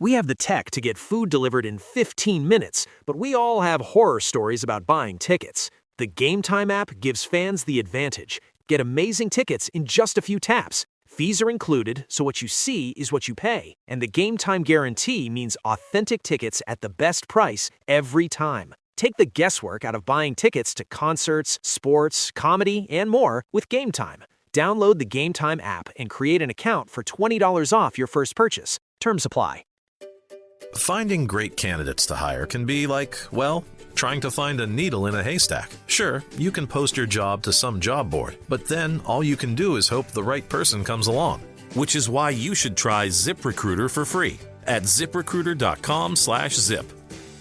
We have the tech to get food delivered in 15 minutes, but we all have horror stories about buying tickets. The Game Time app gives fans the advantage. Get amazing tickets in just a few taps. Fees are included, so what you see is what you pay. And the Game Time guarantee means authentic tickets at the best price every time. Take the guesswork out of buying tickets to concerts, sports, comedy, and more with Game Time. Download the Game Time app and create an account for $20 off your first purchase. Terms apply. Finding great candidates to hire can be like, well, trying to find a needle in a haystack. Sure, you can post your job to some job board, but then all you can do is hope the right person comes along. Which is why you should try ZipRecruiter for free at ziprecruiter.com/zip.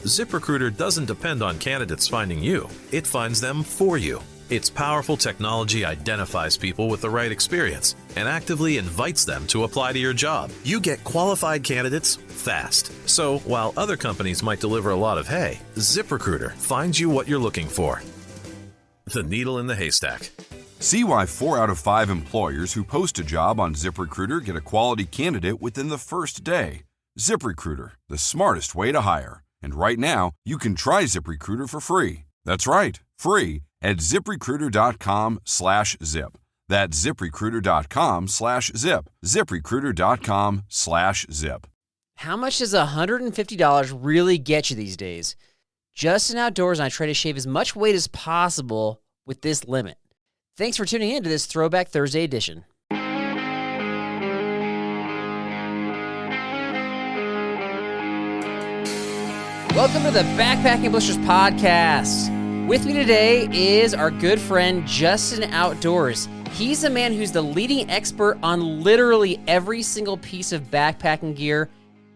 ZipRecruiter doesn't depend on candidates finding you. It finds them for you. Its powerful technology identifies people with the right experience and actively invites them to apply to your job. You get qualified candidates fast. So while other companies might deliver a lot of hay, ZipRecruiter finds you what you're looking for. The needle in the haystack. See why 4 out of 5 employers who post a job on ZipRecruiter get a quality candidate within the first day. ZipRecruiter, the smartest way to hire. And right now, you can try ZipRecruiter for free. That's right, free at ZipRecruiter.com/zip. That's ZipRecruiter.com/zip. ZipRecruiter.com/zip. How much does $150 really get you these days? Justin Outdoors and I try to shave as much weight as possible with this limit. Thanks for tuning in to this Throwback Thursday edition. Welcome to the Backpacking Blisters podcast. With me today is our good friend Justin Outdoors. He's the man who's the leading expert on literally every single piece of backpacking gear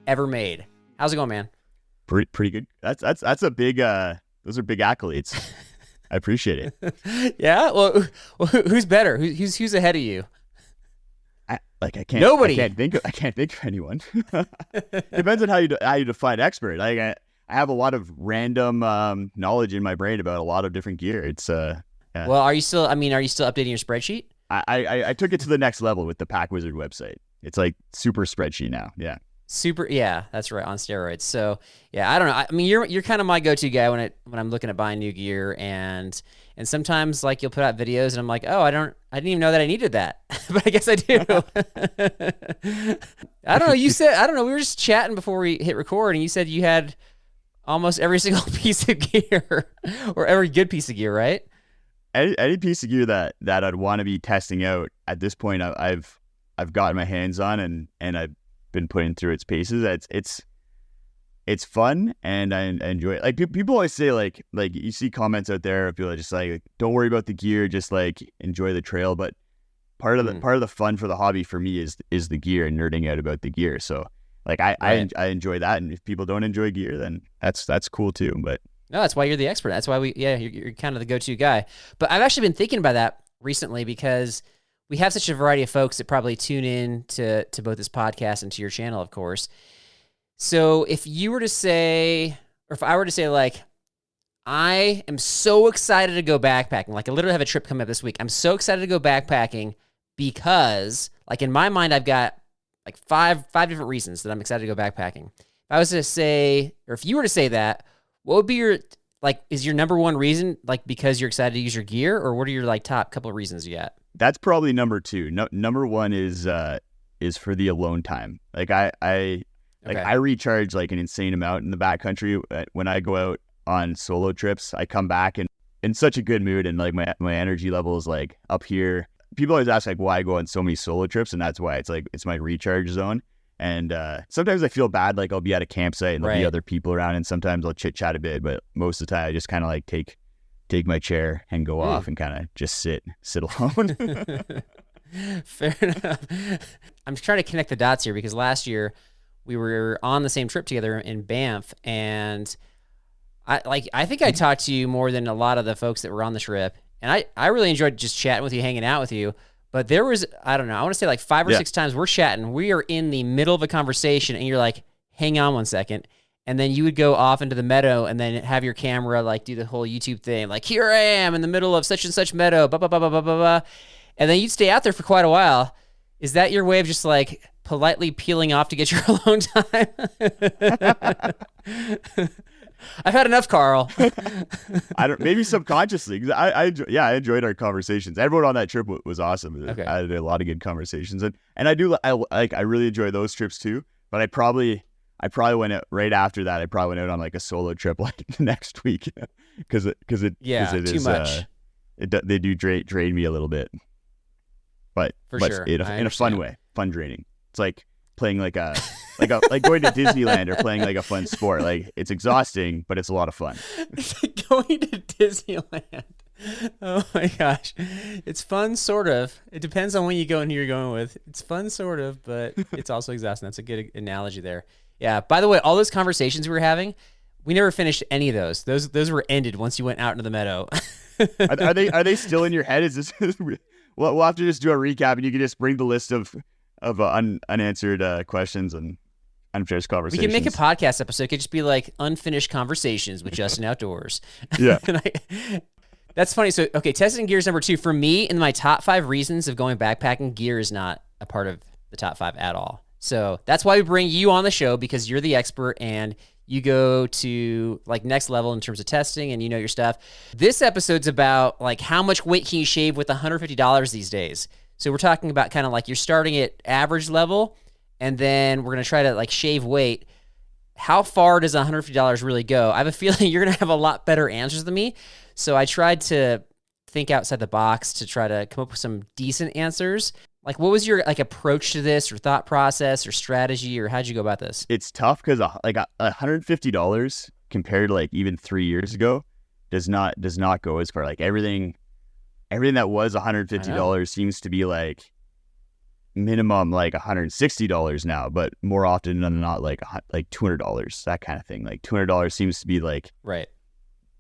ever made. How's it going, man? Pretty good. That's a big. Those are big accolades. I appreciate it. Yeah. Well, who's better? Who's ahead of you? Nobody. I can't think of anyone. Depends on how you define expert. I have a lot of random knowledge in my brain about a lot of different gear. It's yeah. Well, are you still updating your spreadsheet? I took it to the next level with the Pack Wizard website. It's like super spreadsheet now. Yeah. Super, yeah, that's right, on steroids. So, yeah, I don't know. I mean, you're kind of my go-to guy when I'm looking at buying new gear, and sometimes like you'll put out videos, and I'm like, oh, I didn't even know that I needed that, but I guess I do. I don't know. We were just chatting before we hit record, and you said you had almost every single piece of gear, or every good piece of gear, right? Any piece of gear that I'd want to be testing out at this point, I've gotten my hands on, and I've been putting through its paces. It's fun, and I enjoy it. Like people always say, like you see comments out there of people just like, don't worry about the gear, just like enjoy the trail. But part of the fun for the hobby for me is the gear and nerding out about the gear. So like I enjoy that, and if people don't enjoy gear, then that's cool too. But no, that's why you're the expert. That's why you're kind of the go-to guy. But I've actually been thinking about that recently because we have such a variety of folks that probably tune in to both this podcast and to your channel, of course. So if I were to say, like, I am so excited to go backpacking. Like, I literally have a trip coming up this week. I'm so excited to go backpacking because, like, in my mind, I've got like five different reasons that I'm excited to go backpacking. If I was to say, or if you were to say that, what would be your, like, is your number one reason, like, because you're excited to use your gear, or what are your, like, top couple of reasons you got? That's probably number two. Number one is for the alone time. Like I recharge like an insane amount in the backcountry. When I go out on solo trips, I come back and in such a good mood, and like my energy level is like up here. People always ask like why I go on so many solo trips, and that's why. It's my recharge zone. And sometimes I feel bad, like I'll be at a campsite and there'll be other people around, and sometimes I'll chit chat a bit, but most of the time I just kind of like take my chair and go off and kind of just sit alone. Fair enough. I'm trying to connect the dots here because last year we were on the same trip together in Banff, and I think I talked to you more than a lot of the folks that were on the trip, and I really enjoyed just chatting with you, hanging out with you. But there was, I don't know, I want to say like 5 or 6 times we're chatting. We are in the middle of a conversation, and you're like, hang on one second. And then you would go off into the meadow and then have your camera like do the whole YouTube thing. Like, here I am in the middle of such and such meadow, blah, blah, blah, blah, blah, blah, blah. And then you'd stay out there for quite a while. Is that your way of just like politely peeling off to get your alone time? I've had enough, Carl. Maybe subconsciously. 'Cause I enjoyed our conversations. Everyone on that trip was awesome. Okay. I had a lot of good conversations, and I really enjoy those trips too. But I probably went out right after that. I probably went out on like a solo trip like the next week because it too is much. They do drain me a little bit, but sure. in a fun way, fun draining. It's like playing like going to Disneyland or playing like a fun sport. Like it's exhausting, but it's a lot of fun. It's like going to Disneyland. Oh my gosh. It's fun, sort of. It depends on when you go and who you're going with. It's fun, sort of, but it's also exhausting. That's a good analogy there. Yeah. By the way, all those conversations we were having, we never finished any of those. Those were ended once you went out into the meadow. Are they still in your head? Is this? We'll have to just do a recap, and you can just bring the list of unanswered questions and unfinished conversations. We can make a podcast episode. It could just be like unfinished conversations with Justin Outdoors. Yeah. That's funny. So, okay, testing gear is number 2. For me, in my top 5 reasons of going backpacking, gear is not a part of the top 5 at all. So that's why we bring you on the show, because you're the expert and you go to like next level in terms of testing and you know your stuff. This episode's about like how much weight can you shave with $150 these days. So we're talking about kind of like you're starting at average level and then we're going to try to like shave weight. How far does $150 really go? I have a feeling you're going to have a lot better answers than me. So I tried to think outside the box to try to come up with some decent answers. Like, what was your like approach to this, or thought process, or strategy, or how'd you go about this? It's tough because like $150 compared to like even 3 years ago does not go as far. Like everything that was $150 seems to be like minimum like $160 now, but more often than not like $200, that kind of thing. Like $200 seems to be like right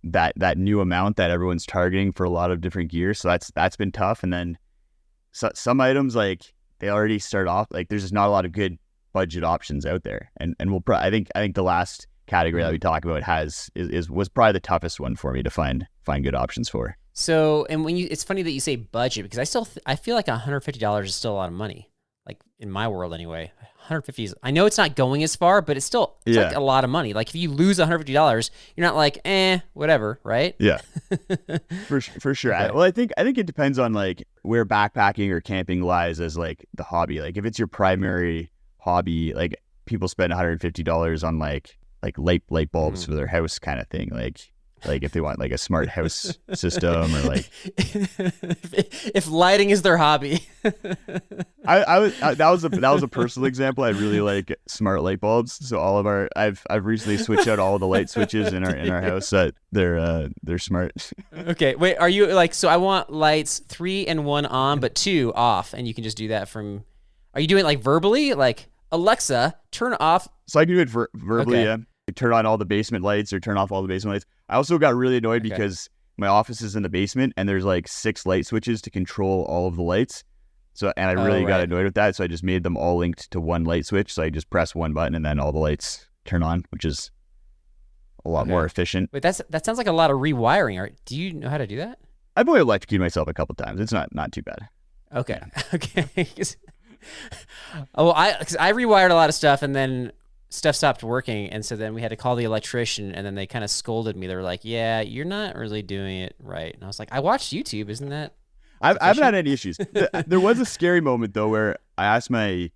that new amount that everyone's targeting for a lot of different gear. So that's been tough. And then some items, like they already start off like there's just not a lot of good budget options out there. And I think the last category that we talk about was probably the toughest one for me to find good options for. So, and it's funny that you say budget, because I feel like $150 is still a lot of money. Like in my world anyway, 150 is, I know it's not going as far, but it's like a lot of money. Like if you lose $150, you're not like, whatever, right? Yeah, for sure. Okay. I think it depends on like where backpacking or camping lies as like the hobby. Like if it's your primary hobby, like people spend $150 on like light bulbs for their house kind of thing. Like if they want like a smart house system or like if lighting is their hobby. that was a personal example. I really like smart light bulbs. So I've recently switched out all of the light switches in our house that they're smart. Okay, wait, are you like, so I want lights 3 and 1 on but 2 off, and you can just do that from, are you doing it like verbally, like Alexa turn off? So I can do it verbally. Okay. Yeah. Turn on all the basement lights or turn off all the basement lights. I also got really annoyed because my office is in the basement and there's like 6 light switches to control all of the lights. So, and I really got annoyed with that. So I just made them all linked to one light switch. So I just press one button and then all the lights turn on, which is a lot more efficient. Wait, that sounds like a lot of rewiring. Do you know how to do that? I've only electrocuted myself a couple times. It's not too bad. Okay. Okay. Because I rewired a lot of stuff and then stuff stopped working, and so then we had to call the electrician, and then they kind of scolded me. They were like, "Yeah, you're not really doing it right." And I was like, "I watched YouTube, isn't that?" I haven't had any issues. There was a scary moment though where I asked my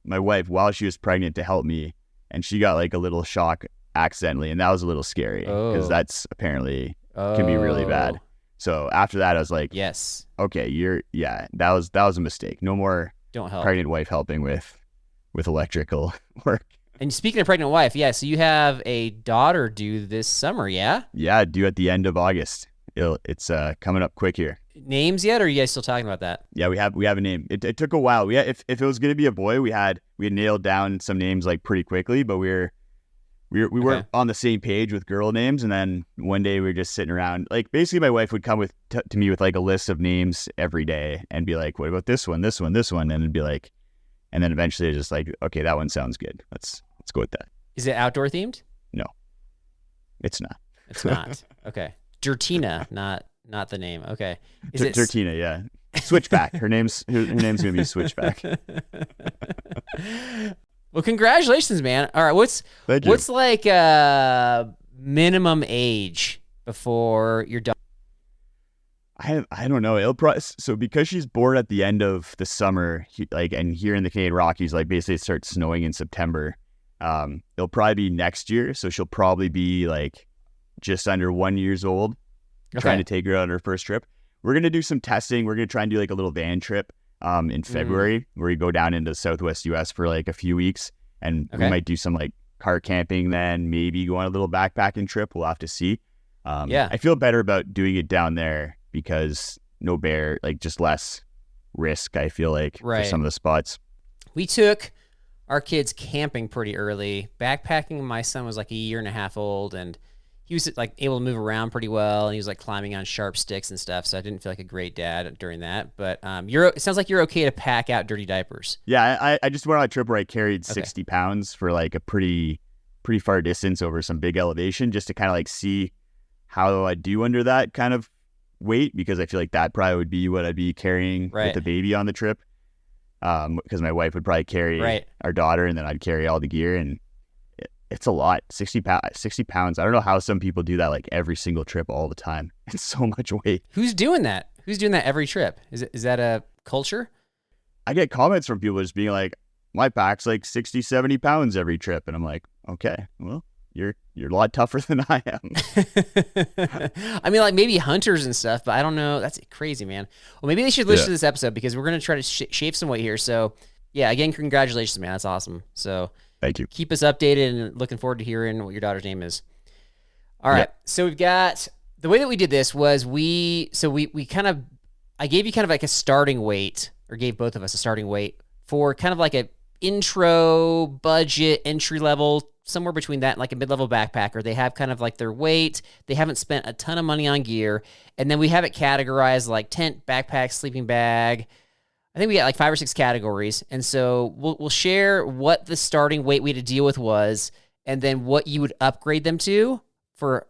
wife while she was pregnant to help me, and she got like a little shock accidentally, and that was a little scary because that's apparently can be really bad. So after that, I was like, "Yes, okay, that was a mistake. No more don't help pregnant wife helping with electrical work." And speaking of pregnant wife, so you have a daughter due this summer, yeah? Yeah, due at the end of August. It's coming up quick here. Names yet, or are you guys still talking about that? Yeah, we have a name. It took a while. If it was going to be a boy, we had nailed down some names like pretty quickly, but we weren't on the same page with girl names. And then one day we were just sitting around. Like basically, my wife would come to me with like a list of names every day and be like, "What about this one, this one, this one?" And it'd be like, and then eventually it's just like, "Okay, that one sounds good. Let's go with that." Is it outdoor themed? No, it's not. It's not. Okay. Dirtina, not the name. Okay. Is it Dirtina, yeah. Switchback. Her name's gonna be Switchback. Well, congratulations, man. All right, what's like minimum age before your dog? I don't know. It'll probably, so because she's born at the end of the summer, and here in the Canadian Rockies, like basically it starts snowing in September. It'll probably be next year, so she'll probably be like just under 1 year old. Okay. Trying to take her on her first trip. We're gonna do some testing. We're gonna try and do like a little van trip in February, where we go down into Southwest US for like a few weeks, and we might do some like car camping. Then maybe go on a little backpacking trip. We'll have to see. I feel better about doing it down there because no bear, like just less risk, I feel like, for some of the spots. We took our kids camping pretty early. Backpacking, my son was like 1.5 years old, and he was like able to move around pretty well, and he was like climbing on sharp sticks and stuff, so I didn't feel like a great dad during that. But it sounds like you're okay to pack out dirty diapers. Yeah, I just went on a trip where I carried 60 pounds for like a pretty far distance over some big elevation, just to kind of like see how I do under that kind of weight, because I feel like that probably would be what I'd be carrying with the baby on the trip. Because my wife would probably carry our daughter, and then I'd carry all the gear, and it's a lot. 60 pounds. I don't know how some people do that like every single trip all the time. It's so much weight. Who's doing that? Who's doing that every trip? Is that a culture? I get comments from people just being like, my pack's like 60, 70 pounds every trip. And I'm like, okay, well, you're a lot tougher than I am. I mean, like maybe hunters and stuff, but I don't know. That's crazy, man. Well, maybe they should listen to this episode, because we're going to try to shave some weight here. So yeah, again, congratulations, man. That's awesome. So thank you. Keep us updated, and looking forward to hearing what your daughter's name is. All right. So we've got, the way that we did this was I gave you kind of like a starting weight, or gave both of us a starting weight for kind of like a intro budget, entry level, somewhere between that and like a mid-level backpacker. They have kind of like their weight. They haven't spent a ton of money on gear. And then we have it categorized like tent, backpack, sleeping bag. I think we got like 5 or 6 categories. And so we'll share what the starting weight we had to deal with was, and then what you would upgrade them to for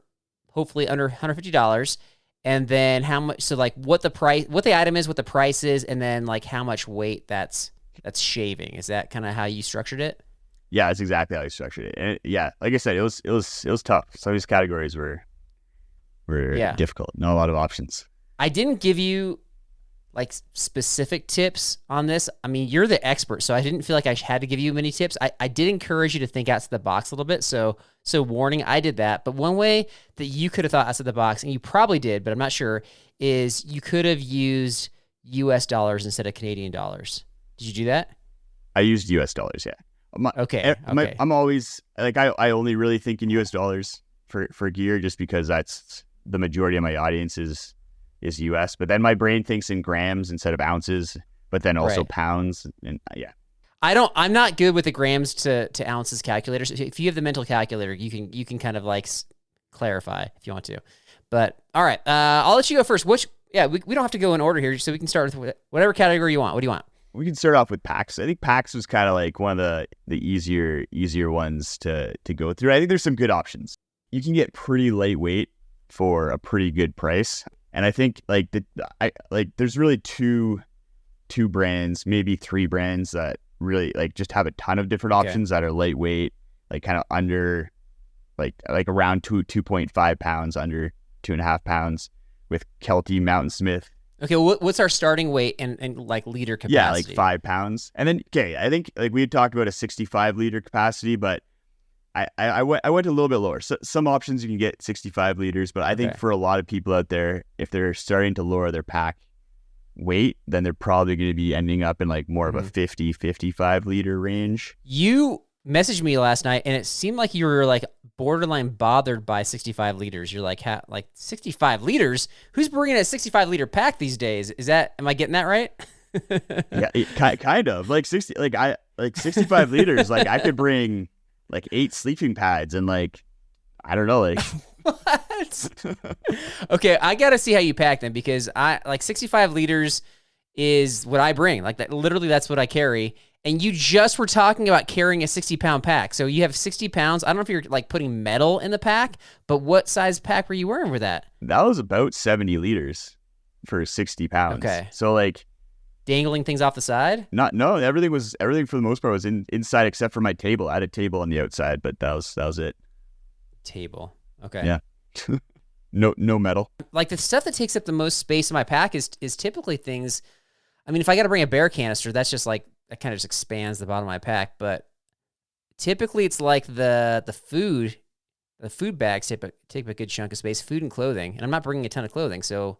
hopefully under $150. And then how much, so like what the item is, what the price is, and then like how much weight that's shaving. Is that kind of how you structured it? Yeah, that's exactly how I structured it. And yeah, like I said, it was tough. Some of these categories were difficult. Not a lot of options. I didn't give you like specific tips on this. I mean, you're the expert, so I didn't feel like I had to give you many tips. I did encourage you to think outside the box a little bit. So warning, I did that. But one way that you could have thought outside the box, and you probably did, but I'm not sure, is you could have used US dollars instead of Canadian dollars. Did you do that? I used US dollars, yeah. Okay. I'm always like, I only really think in US dollars for gear, just because that's the majority of my audience is US. But then my brain thinks in grams instead of ounces, but then also pounds. And yeah. I'm not good with the grams to ounces calculators. If you have the mental calculator, you can kind of like clarify if you want to. But all right, I'll let you go first. We don't have to go in order here, so we can start with whatever category you want. What do you want? We can start off with packs. I think packs was kind of like one of the easier ones to go through. I think there's some good options. You can get pretty lightweight for a pretty good price. And I think there's really two brands, maybe 3 brands that really like just have a ton of different options that are lightweight, like kind of under like around 2.5 pounds, under 2.5 pounds, with Kelty, Mountain Smith. Okay, what's our starting weight and like liter capacity? Yeah, like 5 pounds. And then, I think like we had talked about a 65 liter capacity, but I went a little bit lower. So some options you can get 65 liters, but I think for a lot of people out there, if they're starting to lower their pack weight, then they're probably going to be ending up in like more of a 50, 55 liter range. You messaged me last night, and it seemed like you were like borderline bothered by 65 liters. You're like, like 65 liters? Who's bringing a 65 liter pack these days? Am I getting that right? Yeah, kind of like 65 liters. Like I could bring like 8 sleeping pads and like, I don't know, like what? Okay, I got to see how you pack them, because I like 65 liters is what I bring. Like that, literally that's what I carry. And you just were talking about carrying a 60-pound pack. So you have 60 pounds. I don't know if you're like putting metal in the pack, but what size pack were you wearing for that? That was about 70 liters. for 60 pounds. Okay. So like dangling things off the side? No, everything for the most part was inside except for my table. I had a table on the outside, but that was it. Table. Okay. Yeah. No metal. Like the stuff that takes up the most space in my pack is typically things. I mean, if I got to bring a bear canister, that's just like that kind of just expands the bottom of my pack. But typically, it's like the food bags take a good chunk of space, food and clothing, and I'm not bringing a ton of clothing. So,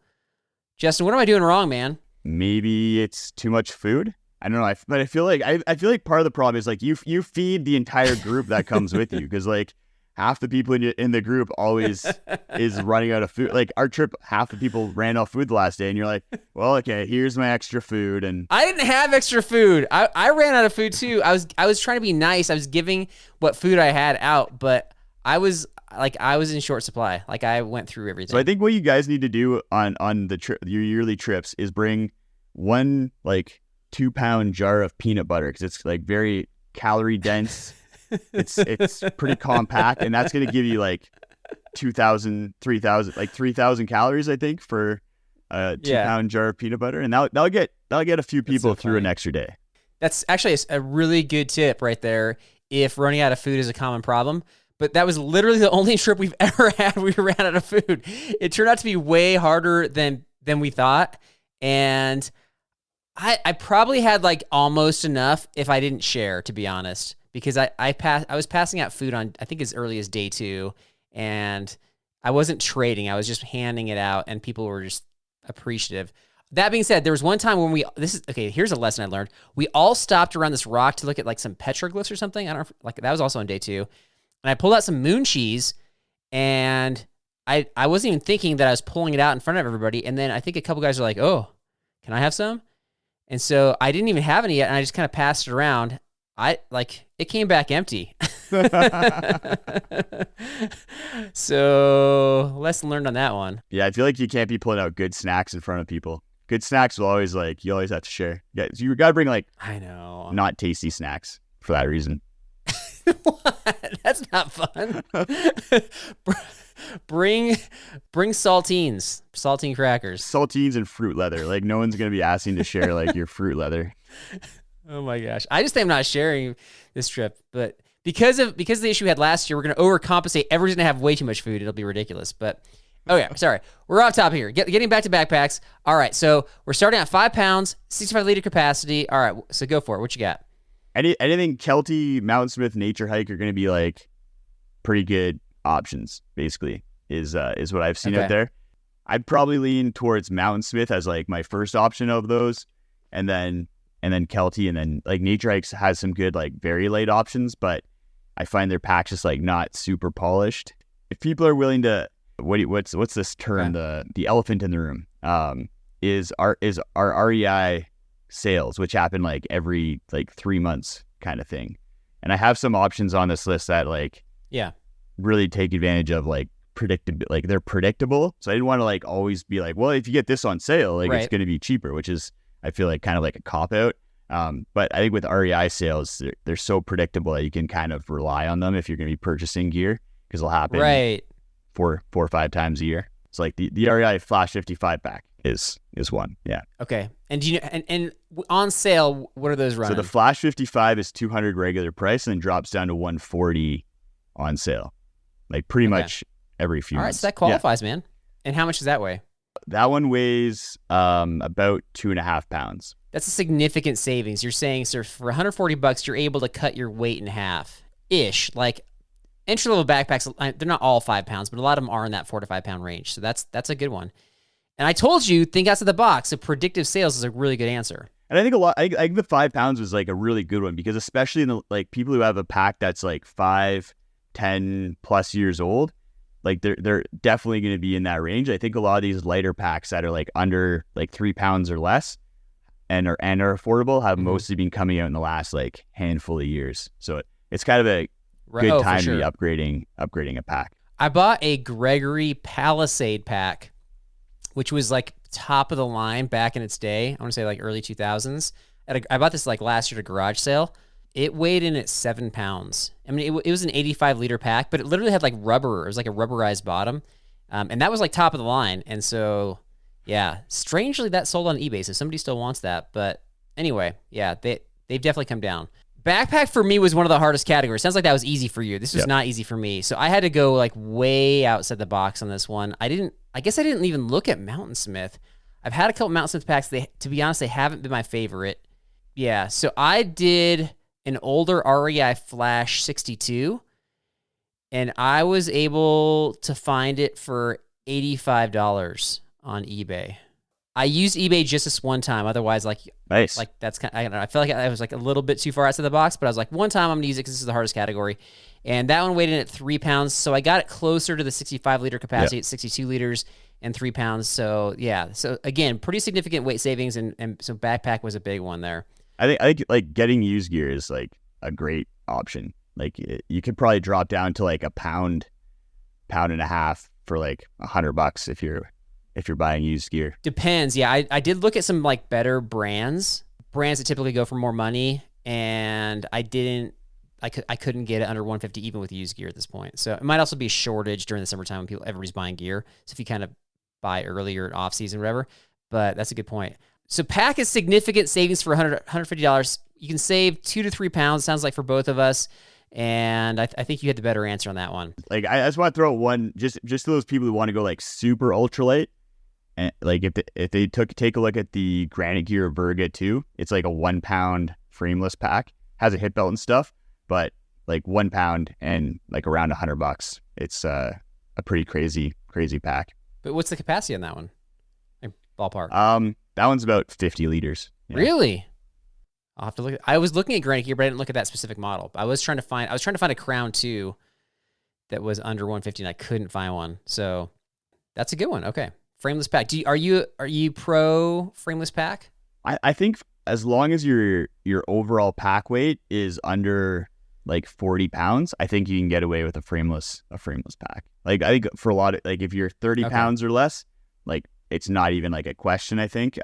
Justin, what am I doing wrong, man? Maybe it's too much food. I don't know. But I feel like part of the problem is like you feed the entire group that comes with you, because like half the people in the group always is running out of food. Like our trip, half the people ran out of food the last day, and you're like, well, okay, here's my extra food. And I didn't have extra food. I ran out of food too. I was trying to be nice. I was giving what food I had out, but I was in short supply. Like I went through everything. So I think what you guys need to do on your yearly trips is bring one like 2-pound jar of peanut butter, because it's like very calorie dense. It's pretty compact, and that's going to give you like 2,000, 3,000, like 3,000 calories, I think, for a 2-pound jar of peanut butter, and that'll get a few people through an extra day. That's actually a really good tip right there. If running out of food is a common problem, but that was literally the only trip we've ever had. We ran out of food. It turned out to be way harder than we thought, and I probably had like almost enough if I didn't share, to be honest. Because I was passing out food on, I think, as early as day 2, and I wasn't trading. I was just handing it out, and people were just appreciative. That being said, there was one time when here's a lesson I learned. We all stopped around this rock to look at like some petroglyphs or something. I don't know, like that was also on day 2. And I pulled out some moon cheese, and I wasn't even thinking that I was pulling it out in front of everybody. And then I think a couple guys are like, oh, can I have some? And so I didn't even have any yet, and I just kind of passed it around. It came back empty. So lesson learned on that one. Yeah, I feel like you can't be pulling out good snacks in front of people. Good snacks will always you always have to share. Yeah, so you gotta bring like, I know, not tasty snacks for that reason. What? That's not fun. Bring saltine crackers. Saltines and fruit leather. Like no one's gonna be asking to share like your fruit leather. Oh my gosh. I just think I'm not sharing this trip, but because of the issue we had last year, we're going to overcompensate. Everyone's going to have way too much food. It'll be ridiculous. But okay, sorry. We're off top here. Getting back to backpacks. All right. So we're starting at 5 pounds, 65 liter capacity. All right. So go for it. What you got? Anything Kelty, Mountain Smith, Nature Hike are going to be like pretty good options, basically, is what I've seen out there. I'd probably lean towards Mountain Smith as like my first option of those. And then Kelty, and then like Nature Hikes has some good like very light options, but I find their packs just like not super polished. If people are willing to, what's this term? The elephant in the room is our REI sales, which happen like every like 3 months kind of thing. And I have some options on this list that like really take advantage of like they're predictable. So I didn't want to like always be like, well, if you get this on sale, like it's going to be cheaper, which is, I feel like kind of like a cop-out. But I think with REI sales, they're so predictable that you can kind of rely on them if you're going to be purchasing gear, because it'll happen 4 or 5 times a year. So like the REI Flash 55 pack is one. Yeah. Okay. And do you know, and on sale, what are those running? So the Flash 55 is $200 regular price and then drops down to $140 on sale. Like pretty much every few months. All right, so that qualifies, man. And how much does that weigh? That one weighs about 2.5 pounds. That's a significant savings. You're saying, sir, for $140, you're able to cut your weight in half-ish. Like entry-level backpacks, they're not all 5 pounds, but a lot of them are in that 4 to 5 pound range. So that's a good one. And I told you, think outside the box. So predictive sales is a really good answer. And I think I think the 5 pounds was like a really good one, because especially in the like people who have a pack that's like 5, 10 plus years old, like they're definitely going to be in that range. I think a lot of these lighter packs that are like under like 3 pounds or less and are affordable have mostly been coming out in the last like handful of years. So it's kind of a good time to be upgrading a pack. I bought a Gregory Palisade pack, which was like top of the line back in its day. I want to say like early 2000s. I bought this like last year at a garage sale. It weighed in at 7 pounds. I mean, it was an 85 liter pack, but it literally had like rubber. It was like a rubberized bottom. And that was like top of the line. And so, Yeah. Strangely, that sold on eBay, so somebody still wants that. But anyway, yeah, they've definitely come down. Backpack for me was one of the hardest categories. Sounds like that was easy for you. This was not easy for me. So I had to go like way outside the box on this one. I guess I didn't even look at Mountain Smith. I've had a couple Mountain Smith packs. To be honest, they haven't been my favorite. Yeah. So I did an older REI Flash 62, and I was able to find it for $85 on eBay. I used eBay just this one time. Otherwise, nice. Like that's kind of, I don't know. I feel like I was like a little bit too far outside the box, but I was like, one time I'm gonna use it because this is the hardest category. And that one weighed in at 3 pounds, so I got it closer to the 65 liter capacity at 62 liters and 3 pounds. So yeah, so again, pretty significant weight savings, and so backpack was a big one there. I think like getting used gear is like a great option. Like you could probably drop down to like a pound and a half for like $100 if you're buying used gear. Depends. Yeah, I did look at some like better brands that typically go for more money, and I couldn't get it under 150 even with used gear at this point. So it might also be a shortage during the summertime when everybody's buying gear. So if you kind of buy earlier off season, whatever. But that's a good point. So pack is significant savings for $150. You can save 2 to 3 pounds. Sounds like for both of us. And I think you had the better answer on that one. Like I just want to throw one just to those people who want to go like super ultralight. And like if they take a look at the Granite Gear Virga 2, it's like a 1 pound frameless pack, has a hip belt and stuff, but like 1 pound and like around $100. It's a pretty crazy pack. But what's the capacity on that one? Like ballpark. That one's about 50 liters. Yeah. Really? I'll have to look. I was looking at Granite Gear, but I didn't look at that specific model. I was trying to find a Crown 2 that was under 150, and I couldn't find one. So that's a good one. Okay. Frameless pack. Are you pro frameless pack? I think as long as your overall pack weight is under like 40 pounds, I think you can get away with a frameless pack. Like I think for a lot of like if you're 30 pounds or less, like it's not even like a question. I think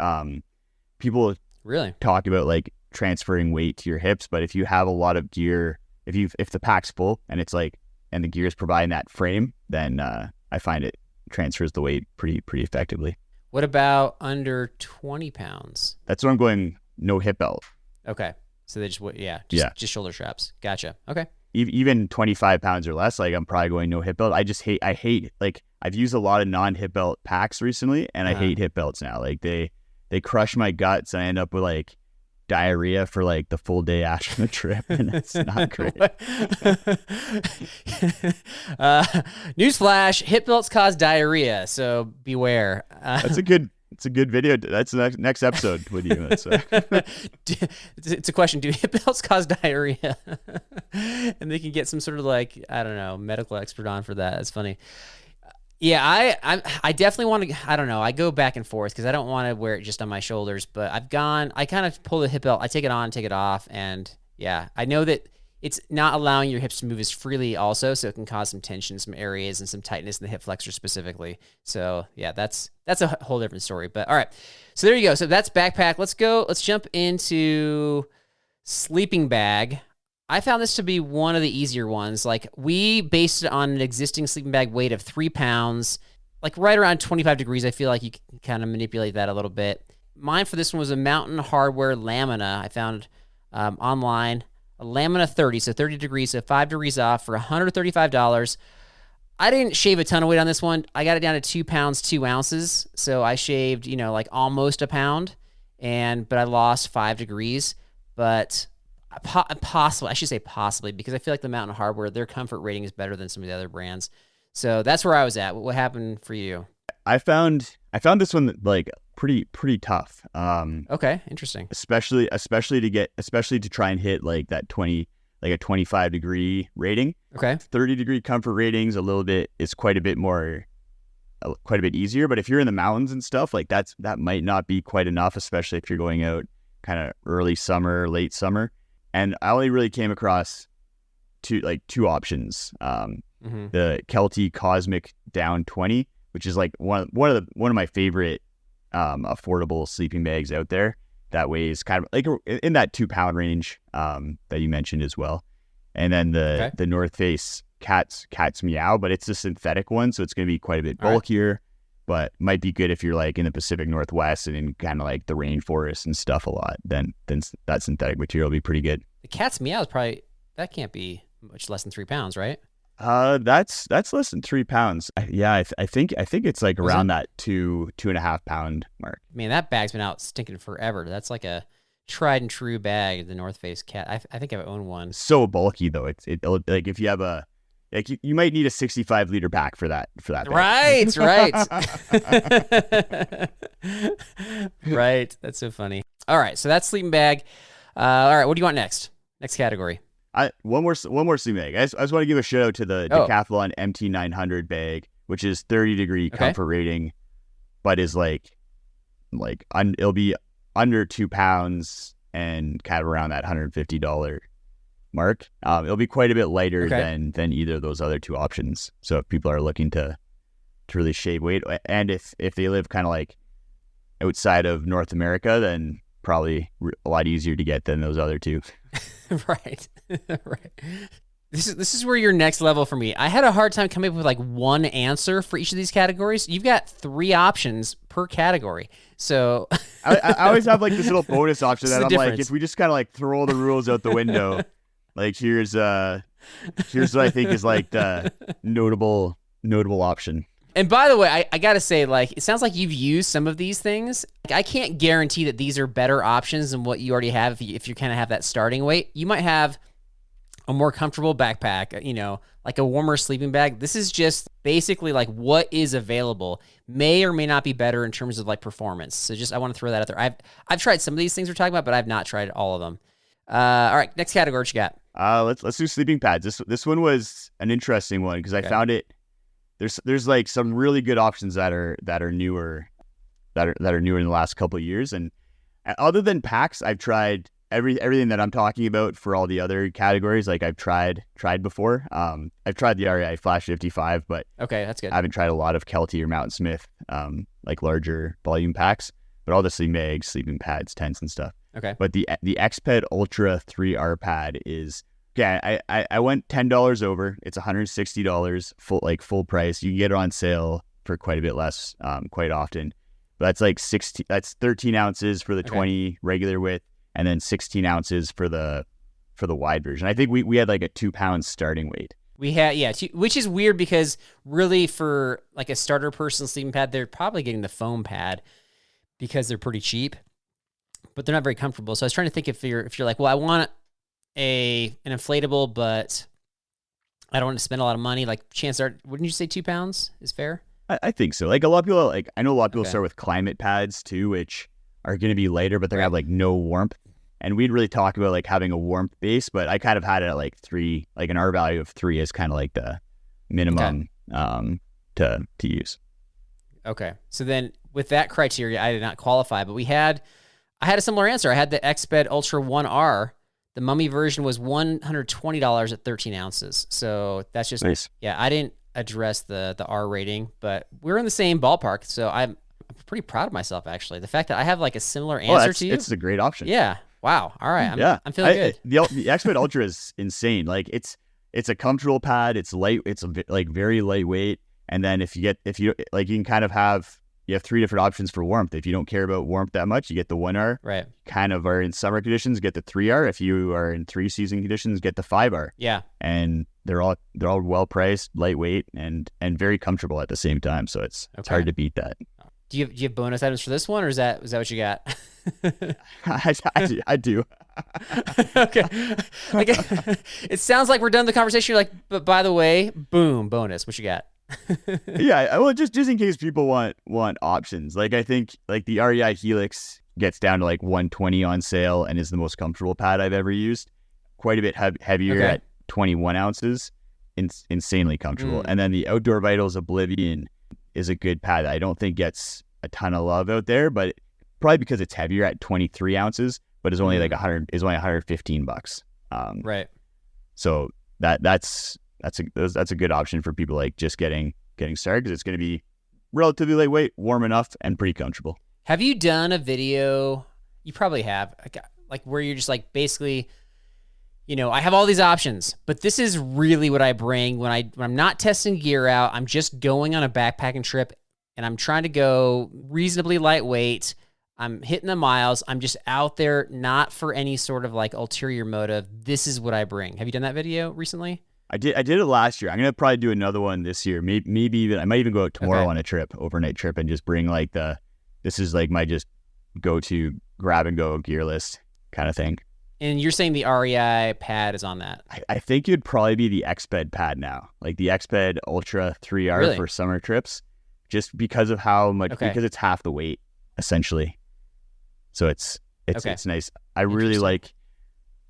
people really talk about like transferring weight to your hips, but if you have a lot of gear, if the pack's full and it's like and the gear is providing that frame, then I find it transfers the weight pretty effectively. What about under 20 pounds? That's what I'm going. No hip belt. Okay, so they just shoulder straps. Gotcha. Okay. Even 25 pounds or less, like I'm probably going no hip belt. I hate like I've used a lot of non-hip belt packs recently, and I hate hip belts now. Like they crush my guts, and I end up with like diarrhea for like the full day after the trip, and it's not great. Newsflash: hip belts cause diarrhea, so beware. It's a good video. That's the next episode with you. It's a question: do hip belts cause diarrhea? And they can get some sort of like, I don't know, medical expert on for that. That's funny. Yeah, I definitely want to, I don't know, I go back and forth because I don't want to wear it just on my shoulders, but I kind of pull the hip belt, I take it on, take it off, and yeah, I know that it's not allowing your hips to move as freely also, so it can cause some tension in some areas and some tightness in the hip flexor specifically. So yeah, that's a whole different story, but all right. So there you go. So that's backpack. Let's jump into sleeping bag. I found this to be one of the easier ones. Like we based it on an existing sleeping bag weight of 3 pounds, like right around 25 degrees. I feel like you can kind of manipulate that a little bit. Mine for this one was a Mountain Hardwear Lamina. I found online a Lamina 30, so 30 degrees, so 5 degrees off for $135. I didn't shave a ton of weight on this one. I got it down to 2 pounds, 2 ounces. So I shaved, like almost a pound, but I lost 5 degrees. But possibly, I should say possibly, because I feel like the Mountain Hardwear, their comfort rating is better than some of the other brands. So that's where I was at. What happened for you? I found this one like pretty tough. Okay, interesting. Especially to try and hit like that 25 degree rating. Okay. 30 degree comfort ratings is quite a bit easier. But if you're in the mountains and stuff, like that might not be quite enough, especially if you're going out kind of early summer, late summer. And I only really came across two options. The Kelty Cosmic Down 20, which is like one of my favorite affordable sleeping bags out there. That weighs kind of like in that 2 pound range that you mentioned as well. And then the North Face Cat's Meow, but it's a synthetic one, so it's going to be quite a bit bulkier. but might be good if you're like in the Pacific Northwest and in kind of like the rainforest and stuff a lot. Then that synthetic material will be pretty good. The cat's meow is probably, that can't be much less than 3 pounds, right? That's less than 3 pounds. I think it's like around that 2.5 pound mark. Man, that bag's been out stinking forever. That's like a tried and true bag, the North Face cat. I think I've owned one. So bulky though. It like if you have a, like you might need a 65 liter pack for that bag. Right. Right. That's so funny. All right, so that's sleeping bag. All right, what do you want next? Next category. One more sleeping bag. I just want to give a shout out to the Decathlon MT900 bag, which is 30-degree comfort rating, but is it'll be under 2 pounds and kind of around that $150 mark. It'll be quite a bit lighter than either of those other two options. So if people are looking to really shave weight, and if they live kind of like outside of North America, then probably a lot easier to get than those other two. Right. This is where you're next level for me. I had a hard time coming up with like one answer for each of these categories. You've got 3 options per category. So I always have like this little bonus option that I'm like, if we just kind of like throw all the rules out the window, like here's what I think is like the notable option. And by the way, I got to say, like, it sounds like you've used some of these things. Like, I can't guarantee that these are better options than what you already have if you kind of have that starting weight. You might have a more comfortable backpack, like a warmer sleeping bag. This is just basically like what is available. May or may not be better in terms of like performance. So I want to throw that out there. I've tried some of these things we're talking about, but I've not tried all of them. All right, next category, what you got? Let's do sleeping pads. This one was an interesting one because I found it. There's like some really good options that are newer in the last couple of years, and other than packs, I've tried everything that I'm talking about for all the other categories. Like I've tried before. I've tried the REI Flash 55, but that's good. I haven't tried a lot of Kelty or Mountain Smith, like larger volume packs, but all the sleeping pads, tents and stuff. Okay. But the Xped Ultra 3R pad is. Yeah, I went $10 over. It's $160 full price. You can get it on sale for quite a bit less, quite often. But that's like 13 ounces for the 20 regular width, and then 16 ounces for the wide version. I think we had like a 2 pound starting weight. We had, which is weird because really for like a starter person sleeping pad, they're probably getting the foam pad because they're pretty cheap, but they're not very comfortable. So I was trying to think if you're like, well, I want an inflatable, but I don't want to spend a lot of money. Like chances are, wouldn't you say 2 pounds is fair? I think so. Like a lot of people, I know a lot of people start with climate pads too, which are going to be lighter, but they're going to have like no warmth. And we'd really talk about like having a warmth base, but I kind of had it at like 3, like an R value of 3 is kind of like the minimum to use. Okay. So then with that criteria, I did not qualify, but I had a similar answer. I had the Xped Ultra 1R. The Mummy version was $120 at 13 ounces. So that's just nice. Yeah, I didn't address the R rating, but we're in the same ballpark. So I'm pretty proud of myself, actually. The fact that I have like a similar answer to you. It's a great option. Yeah. Wow. All right. I'm feeling good. The Xped Ultra is insane. Like it's a comfortable pad. It's light. It's like very lightweight. And then if you can kind of have. You have 3 different options for warmth. If you don't care about warmth that much, you get the 1R. Right. Kind of are in summer conditions, get the 3R. If you are in 3-season conditions, get the 5R. Yeah. And they're all well priced, lightweight, and very comfortable at the same time. So it's hard to beat that. Do you have bonus items for this one, or is that what you got? I do. Okay. It sounds like we're done with the conversation. You're like, but by the way, boom, bonus. What you got? Yeah, well, just in case people want options. Like I think like the REI Helix gets down to like $120 on sale and is the most comfortable pad I've ever used. Quite a bit heavier at 21 ounces. Insanely comfortable. And then the Outdoor Vitals Oblivion is a good pad that I don't think gets a ton of love out there, but probably because it's heavier at 23 ounces, but is only like $115. Right. So that's a good option for people like just getting started because it's going to be relatively lightweight, warm enough, and pretty comfortable. Have you done a video? You probably have, like where you're just like basically, I have all these options, but this is really what I bring when I'm not testing gear out. I'm just going on a backpacking trip. and I'm trying to go reasonably lightweight. I'm hitting the miles. I'm just out there, not for any sort of like ulterior motive. This is what I bring. Have you done that video recently? I did it last year. I'm gonna probably do another one this year. Maybe even I might even go out tomorrow on a overnight trip, and just bring like this is like my just go to grab and go gear list kind of thing. And you're saying the REI pad is on that? I think it'd probably be the Xped pad now, like the Xped Ultra 3R Really? for summer trips, just because of how much because it's half the weight essentially. So it's nice. I really like,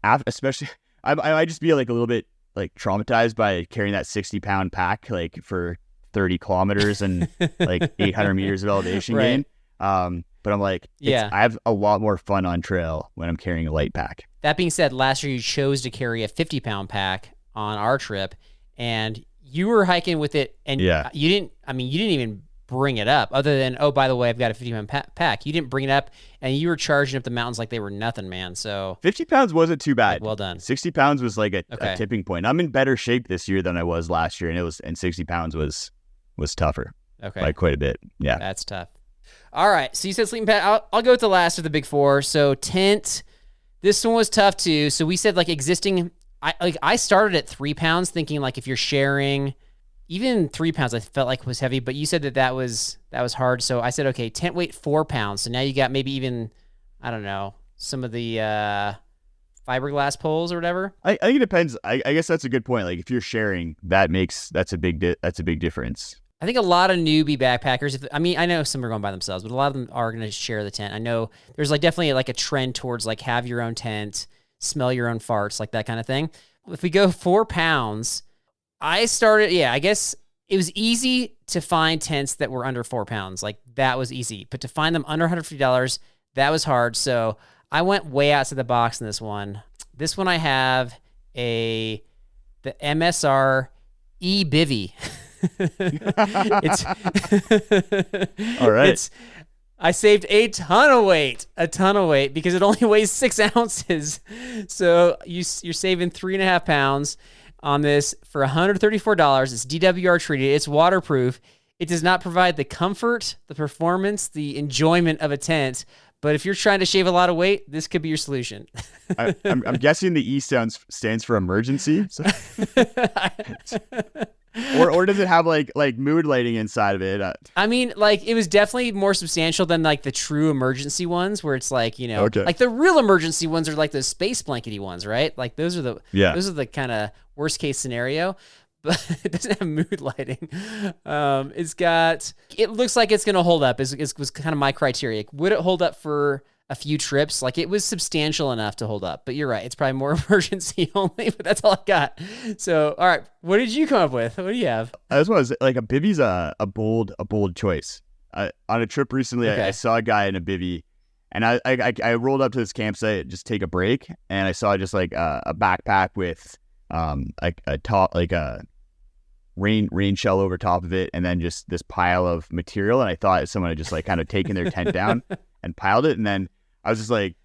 especially I just be like a little bit like traumatized by carrying that 60-pound pack like for 30 kilometers and like 800 meters of elevation gain. But I'm like, I have a lot more fun on trail when I'm carrying a light pack. That being said, last year you chose to carry a 50-pound pack on our trip, and you were hiking with it, and you didn't even bring it up, other than, oh, by the way, I've got a 50-pound pack. You didn't bring it up, and you were charging up the mountains like they were nothing, man. So 50 pounds wasn't too bad. Like, well done. 60 pounds was like a tipping point. I'm in better shape this year than I was last year, and 60 pounds was tougher by quite a bit. Yeah, that's tough. All right, so you said sleeping pad. I'll go with the last of the big four. So tent. This one was tough too. So we said like existing. I started at 3 pounds, thinking like if you're sharing, even 3 pounds, I felt like was heavy. But you said that was hard. So I said, okay, tent weight 4 pounds. So now you got maybe even, I don't know, some of the fiberglass poles or whatever. I think it depends. I guess that's a good point. Like if you're sharing, that's a big difference. I think a lot of newbie backpackers, I know some are going by themselves, but a lot of them are going to share the tent. I know there's like definitely like a trend towards like have your own tent, smell your own farts, like that kind of thing. If we go 4 pounds, I guess it was easy to find tents that were under 4 pounds. Like that was easy, but to find them under $150, that was hard. So I went way outside the box in this one. This one I have the MSR E-Bivy. It's all right. I saved a ton of weight because it only weighs 6 ounces. So you're saving 3.5 pounds on this for $134. It's DWR treated. It's waterproof. It does not provide the comfort, the performance, the enjoyment of a tent. But if you're trying to shave a lot of weight, this could be your solution. I'm guessing the E stands for emergency. So. Or does it have like mood lighting inside of it? I mean, like it was definitely more substantial than like the true emergency ones, where it's like, you know, like the real emergency ones are like those space blankety ones, right? Like those are the kind of worst case scenario. But it doesn't have mood lighting. It looks like it's gonna hold up. Was kind of my criteria. Would it hold up for a few trips? Like it was substantial enough to hold up, but you're right. It's probably more emergency only, but that's all I got. So, all right. What did you come up with? What do you have? This was like a bivvy's a bold choice. On a trip recently, I saw a guy in a bivvy, and I rolled up to this campsite just take a break, and I saw just like a backpack with a top, like a rain shell over top of it, and then just this pile of material. And I thought someone had just like kind of taken their tent down and piled it. And then I was just like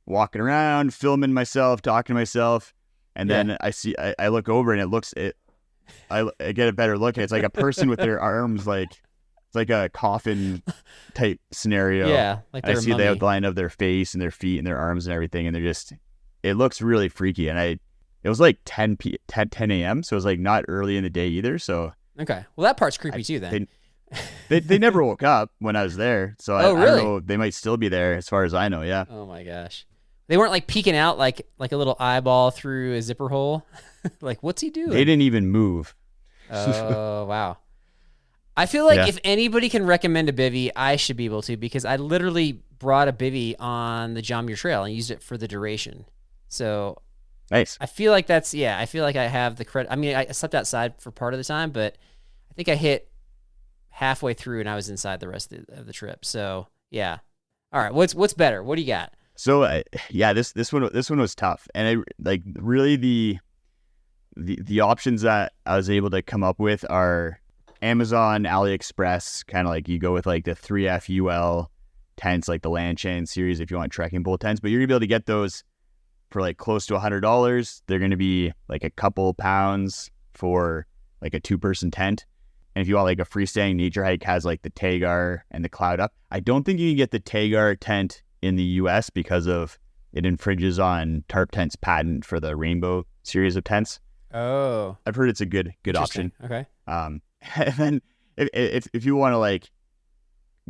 walking around, filming myself, talking to myself. And then I look over and I get a better look. And it's like a person with their arms, like it's like a coffin type scenario. Yeah. Like I see the outline of their face and their feet and their arms and everything. And it looks really freaky. And it was like 10 a.m. So it was like not early in the day either. So, okay. Well, that part's creepy too then. They never woke up when I was there. So I don't know. They might still be there as far as I know. Yeah. Oh my gosh. They weren't like peeking out like a little eyeball through a zipper hole. Like, what's he doing? They didn't even move. Oh, wow. I feel like if anybody can recommend a bivvy, I should be able to, because I literally brought a bivvy on the John Muir Trail and used it for the duration. So nice. I feel like I feel like I have the credit. I mean, I slept outside for part of the time, but I think I hit halfway through and I was inside the rest of the trip. So yeah. All right. What's better? What do you got? So this one was tough, and I like really the options that I was able to come up with are Amazon, AliExpress, kind of like you go with like the 3F UL tents, like the Lanchan series if you want trekking pole tents, but you're gonna be able to get those for like close to $100. They're gonna be like a couple pounds for like a 2-person tent. And if you want like a freestanding nature hike, has like the Tagar and the Cloud Up. I don't think you can get the Tagar tent in the US because of it infringes on Tarp Tent's patent for the Rainbow series of tents. Oh, I've heard it's a good option. Okay. And then if you want to like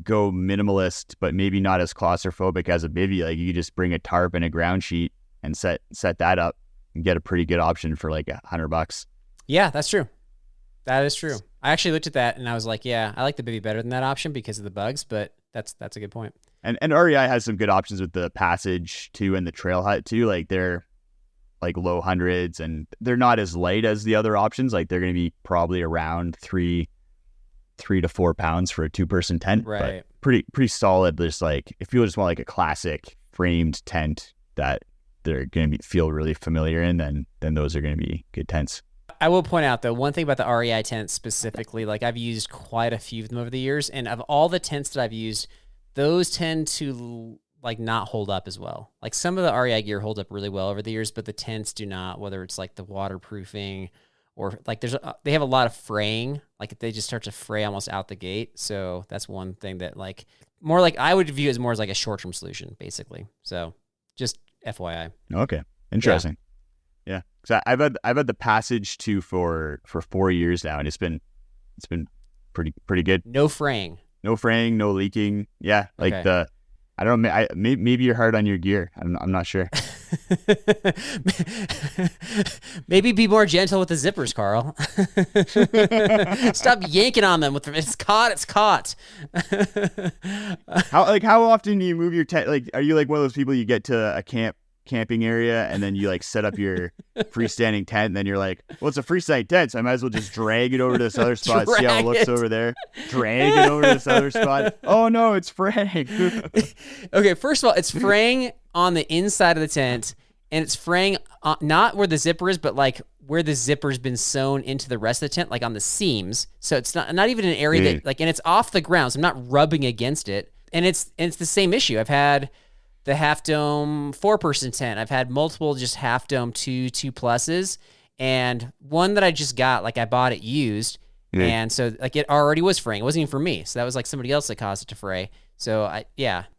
go minimalist, but maybe not as claustrophobic as a bivvy, like you just bring a tarp and a ground sheet and set that up and get a pretty good option for like $100. Yeah, that's true. That is true. I actually looked at that and I was like, yeah, I like the bivvy better than that option because of the bugs, but that's a good point. And REI has some good options with the Passage too and the Trail Hut too. Like they're like low hundreds and they're not as light as the other options. Like they're going to be probably around 3 to 4 pounds for a 2-person tent. Right. But pretty solid. Just like if you just want like a classic framed tent that they're going to feel really familiar in, then those are going to be good tents. I will point out though, one thing about the REI tents specifically, like I've used quite a few of them over the years, and of all the tents that I've used, those tend to like not hold up as well. Like some of the REI gear holds up really well over the years, but the tents do not, whether it's like the waterproofing or like they have a lot of fraying, like they just start to fray almost out the gate. So that's one thing that like more like I would view as more as like a short-term solution basically. So just FYI. Okay. Interesting. Yeah. So I've had the Passage 2 for 4 years now, and it's been pretty good. No fraying, no leaking. Yeah. Like okay. I don't know. Maybe you're hard on your gear. I'm not sure. Maybe be more gentle with the zippers, Carl. Stop yanking on them. It's caught. How often do you move your tent? Like, are you like one of those people you get to a camping area and then you like set up your freestanding tent and then you're like, well, it's a freestanding tent, so I might as well just drag it over to this other spot, see how it looks over there, drag it over to this other spot. Oh no, it's fraying. Okay, first of all, it's fraying on the inside of the tent, and it's fraying not where the zipper is, but like where the zipper's been sewn into the rest of the tent, like on the seams. So it's not even an area that like, and it's off the ground, so I'm not rubbing against it. And it's the same issue. I've had the Half Dome 4-person tent. I've had multiple just Half Dome 2 pluses, and one that I just got, like I bought it used, and so like it already was fraying. It wasn't even for me, so that was like somebody else that caused it to fray. So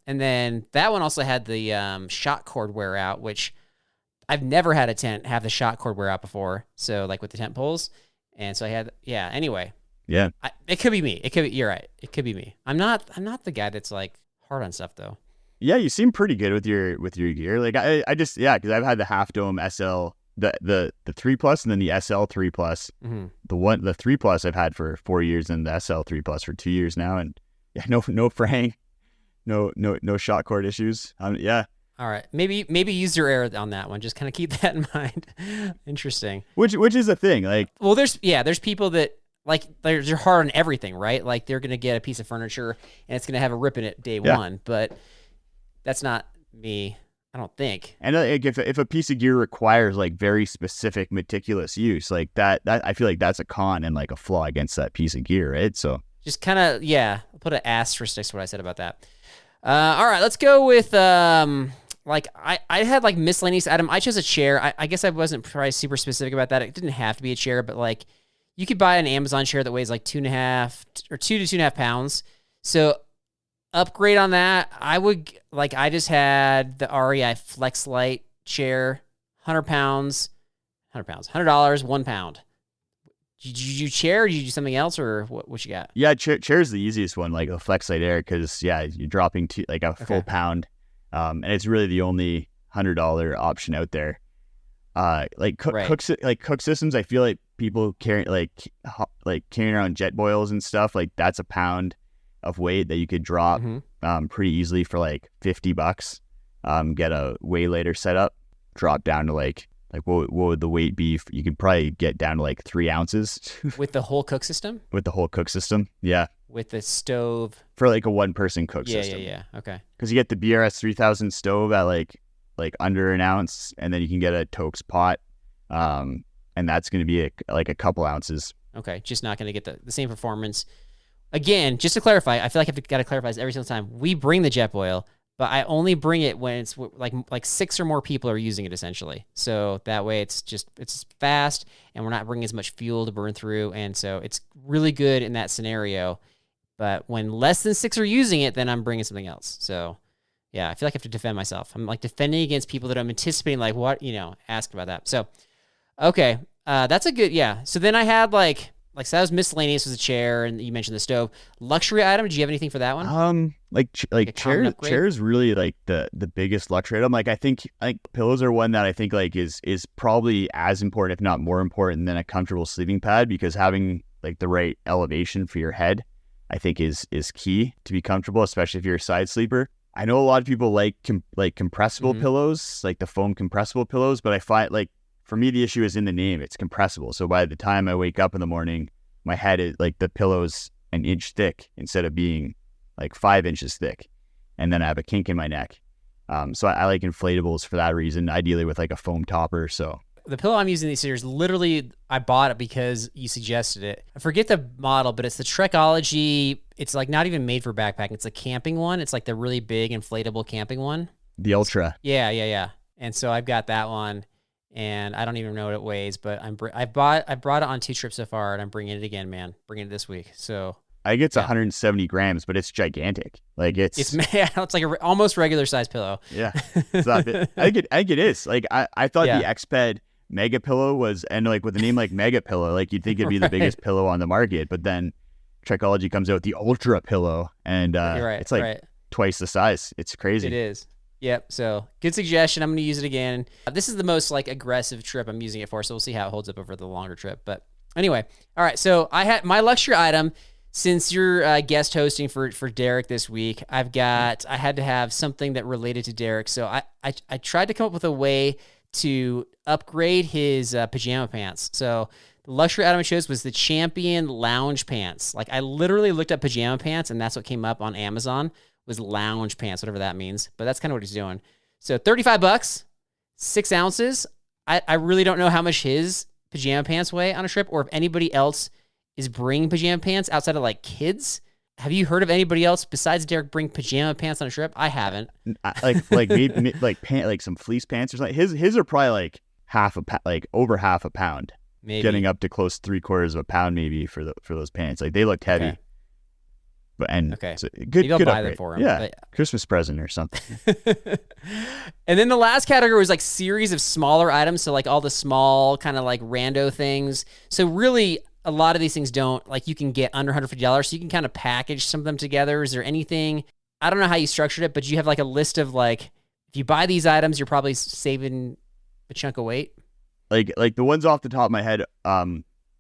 and then that one also had the shot cord wear out, which I've never had a tent have the shot cord wear out before. So like with the tent poles, and so I had anyway. Yeah, it could be me. You're right. It could be me. I'm not the guy that's like hard on stuff though. Yeah, you seem pretty good with your gear. Like I just because I've had the Half Dome SL, the 3 plus, and then the SL 3 plus. Mm-hmm. The 3 plus I've had for 4 years, and the SL 3 plus for 2 years now, and no fraying, no shot cord issues. Yeah. All right, maybe use your error on that one. Just kind of keep that in mind. Interesting. Which is a thing. Like, well, there's people that like they're hard on everything, right? Like they're gonna get a piece of furniture and it's gonna have a rip in it day one, but that's not me, I don't think. And like if a piece of gear requires like very specific, meticulous use, like that I feel like that's a con and like a flaw against that piece of gear, right? So just kind of put an asterisk next to what I said about that. All right, let's go with like I had like miscellaneous item. I chose a chair. I guess I wasn't probably super specific about that. It didn't have to be a chair, but like you could buy an Amazon chair that weighs like 2 to 2.5 pounds. So upgrade on that. I just had the REI FlexLight chair, $100, $100, 1 pound. Did you chair? Did you do something else, or what you got? Yeah, chair's the easiest one, like a FlexLight Air, because you're dropping like a full pound, and it's really the only $100 option out there. Cook systems, I feel like people carrying around jet boils and stuff, like that's a pound of weight that you could drop pretty easily for like $50. Get a way later setup, drop down to like what would the weight be? You could probably get down to like 3 ounces with the whole cook system. With the whole cook system, yeah. With the stove for like a 1-person cook system. Yeah. Okay. Because you get the BRS 3000 stove at like under an ounce, and then you can get a Tokes pot, and that's going to be like a couple ounces. Okay, just not going to get the same performance. Again, just to clarify, I feel like I've got to clarify this every single time. We bring the jet boil, but I only bring it when it's like 6 or more people are using it essentially. So that way it's fast and we're not bringing as much fuel to burn through. And so it's really good in that scenario. But when less than 6 are using it, then I'm bringing something else. So yeah, I feel like I have to defend myself. I'm like defending against people that I'm anticipating, like what, ask about that. So, okay. That's a good, yeah. So then I had so that was miscellaneous, was a chair, and you mentioned the stove. Luxury item, did you have anything for that one? Chairs really like the biggest luxury item. Like I think pillows are one that I think like is probably as important, if not more important, than a comfortable sleeping pad, because having like the right elevation for your head, I think is key to be comfortable, especially if you're a side sleeper. I know a lot of people like compressible pillows, like the foam compressible pillows, but I find like for me the issue is in the name. It's compressible, so by the time I wake up in the morning, my head is like the pillow's an inch thick instead of being like 5 inches thick, and then I have a kink in my neck. So I like inflatables for that reason, ideally with like a foam topper. So the pillow I'm using these years, literally, I bought it because you suggested it. I forget the model, but it's the Trekology. It's like not even made for backpacking. It's a camping one. It's like the really big inflatable camping one. The Ultra. Yeah. And so I've got that one, and I don't even know what it weighs, but I brought it on 2 trips so far, and I'm bringing it again, man. Bringing it this week. So I think it's 170 grams, but it's gigantic. Like it's like almost regular size pillow. Yeah, it's not big. I think it is. Like I thought the Xped Mega Pillow was, and like with a name like Mega Pillow, like you'd think it'd be the biggest pillow on the market, but then Trekology comes out with the Ultra Pillow, and it's like twice the size. It's crazy. It is. Yep. So good suggestion. I'm going to use it again. This is the most like aggressive trip I'm using it for, so we'll see how it holds up over the longer trip. But anyway, all right. So I had my luxury item. Since you're guest hosting for Derek this week, I had to have something that related to Derek. So I tried to come up with a way to upgrade his pajama pants. So the luxury item I chose was the Champion lounge pants. Like I literally looked up pajama pants, and that's what came up on Amazon was lounge pants, whatever that means. But that's kind of what he's doing. So $35, 6 ounces. I really don't know how much his pajama pants weigh on a trip, or if anybody else is bringing pajama pants outside of like kids. Have you heard of anybody else besides Derek bring pajama pants on a trip? I haven't. Like some fleece pants or something. His are probably like over half a pound. Maybe getting up to close 3/4 of a pound maybe for those pants. Like they looked heavy. Okay. So good. Maybe I'll buy upgrade. them for him. Yeah, but... Christmas present or something. And then the last category was like series of smaller items. So like all the small kind of like rando things. So really, a lot of these things don't, like you can get under $150, so you can kind of package some of them together. Is there anything, I don't know how you structured it, but you have like a list of like, if you buy these items, you're probably saving a chunk of weight? Like the ones off the top of my head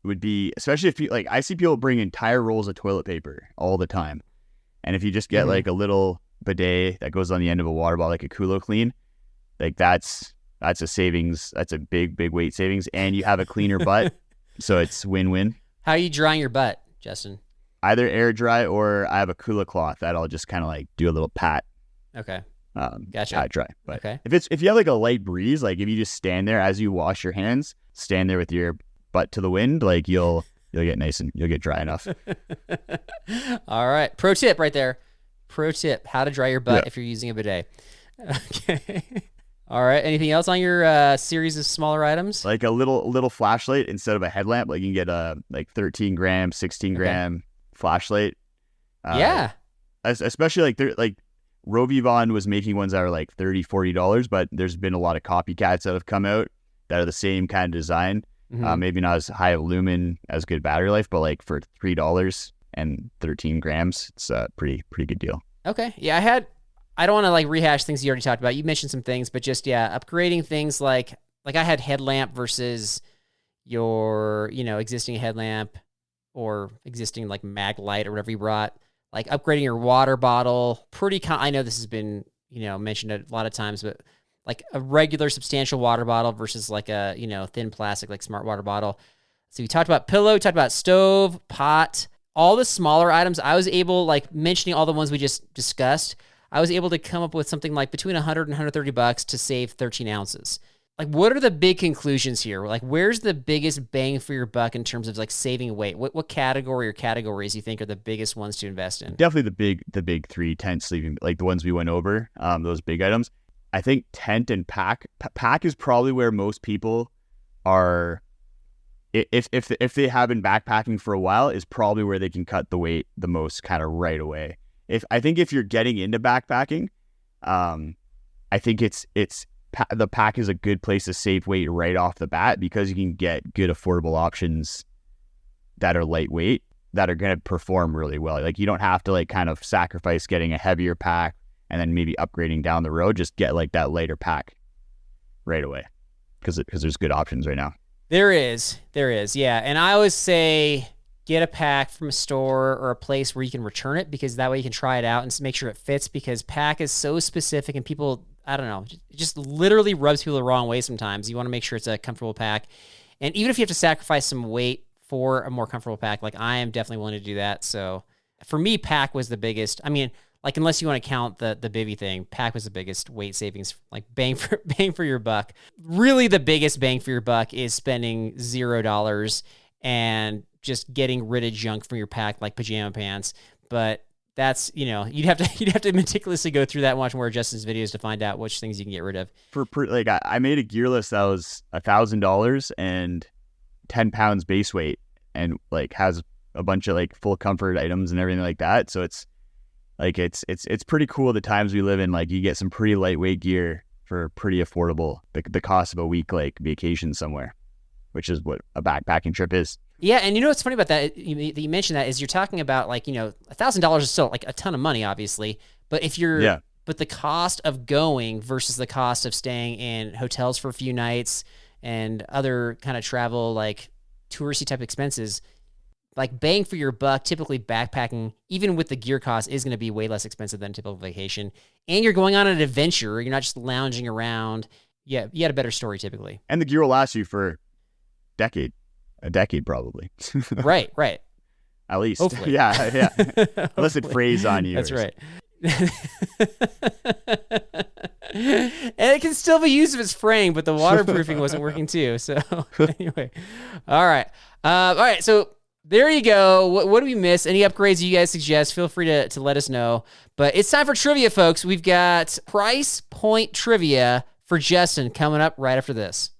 would be, especially if you, like I see people bring entire rolls of toilet paper all the time. And if you just get like a little bidet that goes on the end of a water bottle, like a Culo Clean, like that's a savings. That's a big weight savings. And you have a cleaner butt. So it's win-win. How are you drying your butt, Justin? Either air dry, or I have a Kula cloth that I'll just kind of like do a little pat. Okay. Gotcha. Pat dry. But okay. if you have like a light breeze, like if you just stand there as you wash your hands, stand there with your butt to the wind, like you'll get nice and you'll get dry enough. All right. Pro tip right there. Pro tip: how to dry your butt if you're using a bidet. Okay. All right. Anything else on your series of smaller items? Like a little flashlight instead of a headlamp. Like you can get a like 13 gram, 16 gram flashlight. Especially like Rovivon was making ones that are like $30-$40, but there's been a lot of copycats that have come out that are the same kind of design. Maybe not as high of lumen, as good battery life, but like for $3 and 13 grams, it's a pretty good deal. Okay. Yeah, I don't want to like rehash things you already talked about. You mentioned some things, but just, upgrading things like I had headlamp versus your, existing headlamp or existing like mag light or whatever you brought, like upgrading your water bottle. I know this has been, mentioned a lot of times, but like a regular substantial water bottle versus like a, thin plastic, like smart water bottle. So we talked about pillow, talked about stove, pot, all the smaller items. I was able, like mentioning all the ones we just discussed, I was able to come up with something like between $100 and $130 to save 13 ounces. like, what are the big conclusions here? Like, where's the biggest bang for your buck in terms of like saving weight? What category or categories you think are the biggest ones to invest in? Definitely the big three: tent, sleeping, like the ones we went over, those big items. I think tent and pack. Pack is probably where most people are. If they have been backpacking for a while, is probably where they can cut the weight the most, kind of right away. I think if you're getting into backpacking, I think the pack is a good place to save weight right off the bat, because you can get good affordable options that are lightweight that are going to perform really well. Like, you don't have to like kind of sacrifice getting a heavier pack and then maybe upgrading down the road. Just get like that lighter pack right away, because there's good options right now. There is, yeah. And I always say get a pack from a store or a place where you can return it, because that way you can try it out and make sure it fits, because pack is so specific and people, I don't know, it just literally rubs people the wrong way sometimes. You want to make sure it's a comfortable pack. And even if you have to sacrifice some weight for a more comfortable pack, like I am definitely willing to do that. So for me, pack was the biggest. I mean, like, unless you want to count the bivvy thing, pack was the biggest weight savings, like bang for your buck. Really, the biggest bang for your buck is spending $0 and just getting rid of junk from your pack, like pajama pants. But that's, you'd have to meticulously go through that and watch more of Justin's videos to find out which things you can get rid of. Like, I made a gear list that was $1,000 and 10 pounds base weight, and like has a bunch of like full comfort items and everything like that. So it's pretty cool the times we live in. Like, you get some pretty lightweight gear for pretty affordable, the cost of a week like vacation somewhere, which is what a backpacking trip is. Yeah, and what's funny about that, you mentioned that, is you're talking about like, $1,000 is still like a ton of money, obviously, but but the cost of going versus the cost of staying in hotels for a few nights and other kind of travel, like touristy type expenses, like bang for your buck, typically backpacking, even with the gear cost, is going to be way less expensive than a typical vacation. And you're going on an adventure. You're not just lounging around. Yeah, you had a better story typically. And the gear will last you for a decade probably. Right. At least. Hopefully. Yeah. Unless it frays on you. That's right. And it can still be used if it's fraying, but the waterproofing wasn't working too. So anyway, all right. So there you go. What do we miss? Any upgrades you guys suggest? Feel free to let us know. But it's time for trivia, folks. We've got price point trivia for Justin coming up right after this.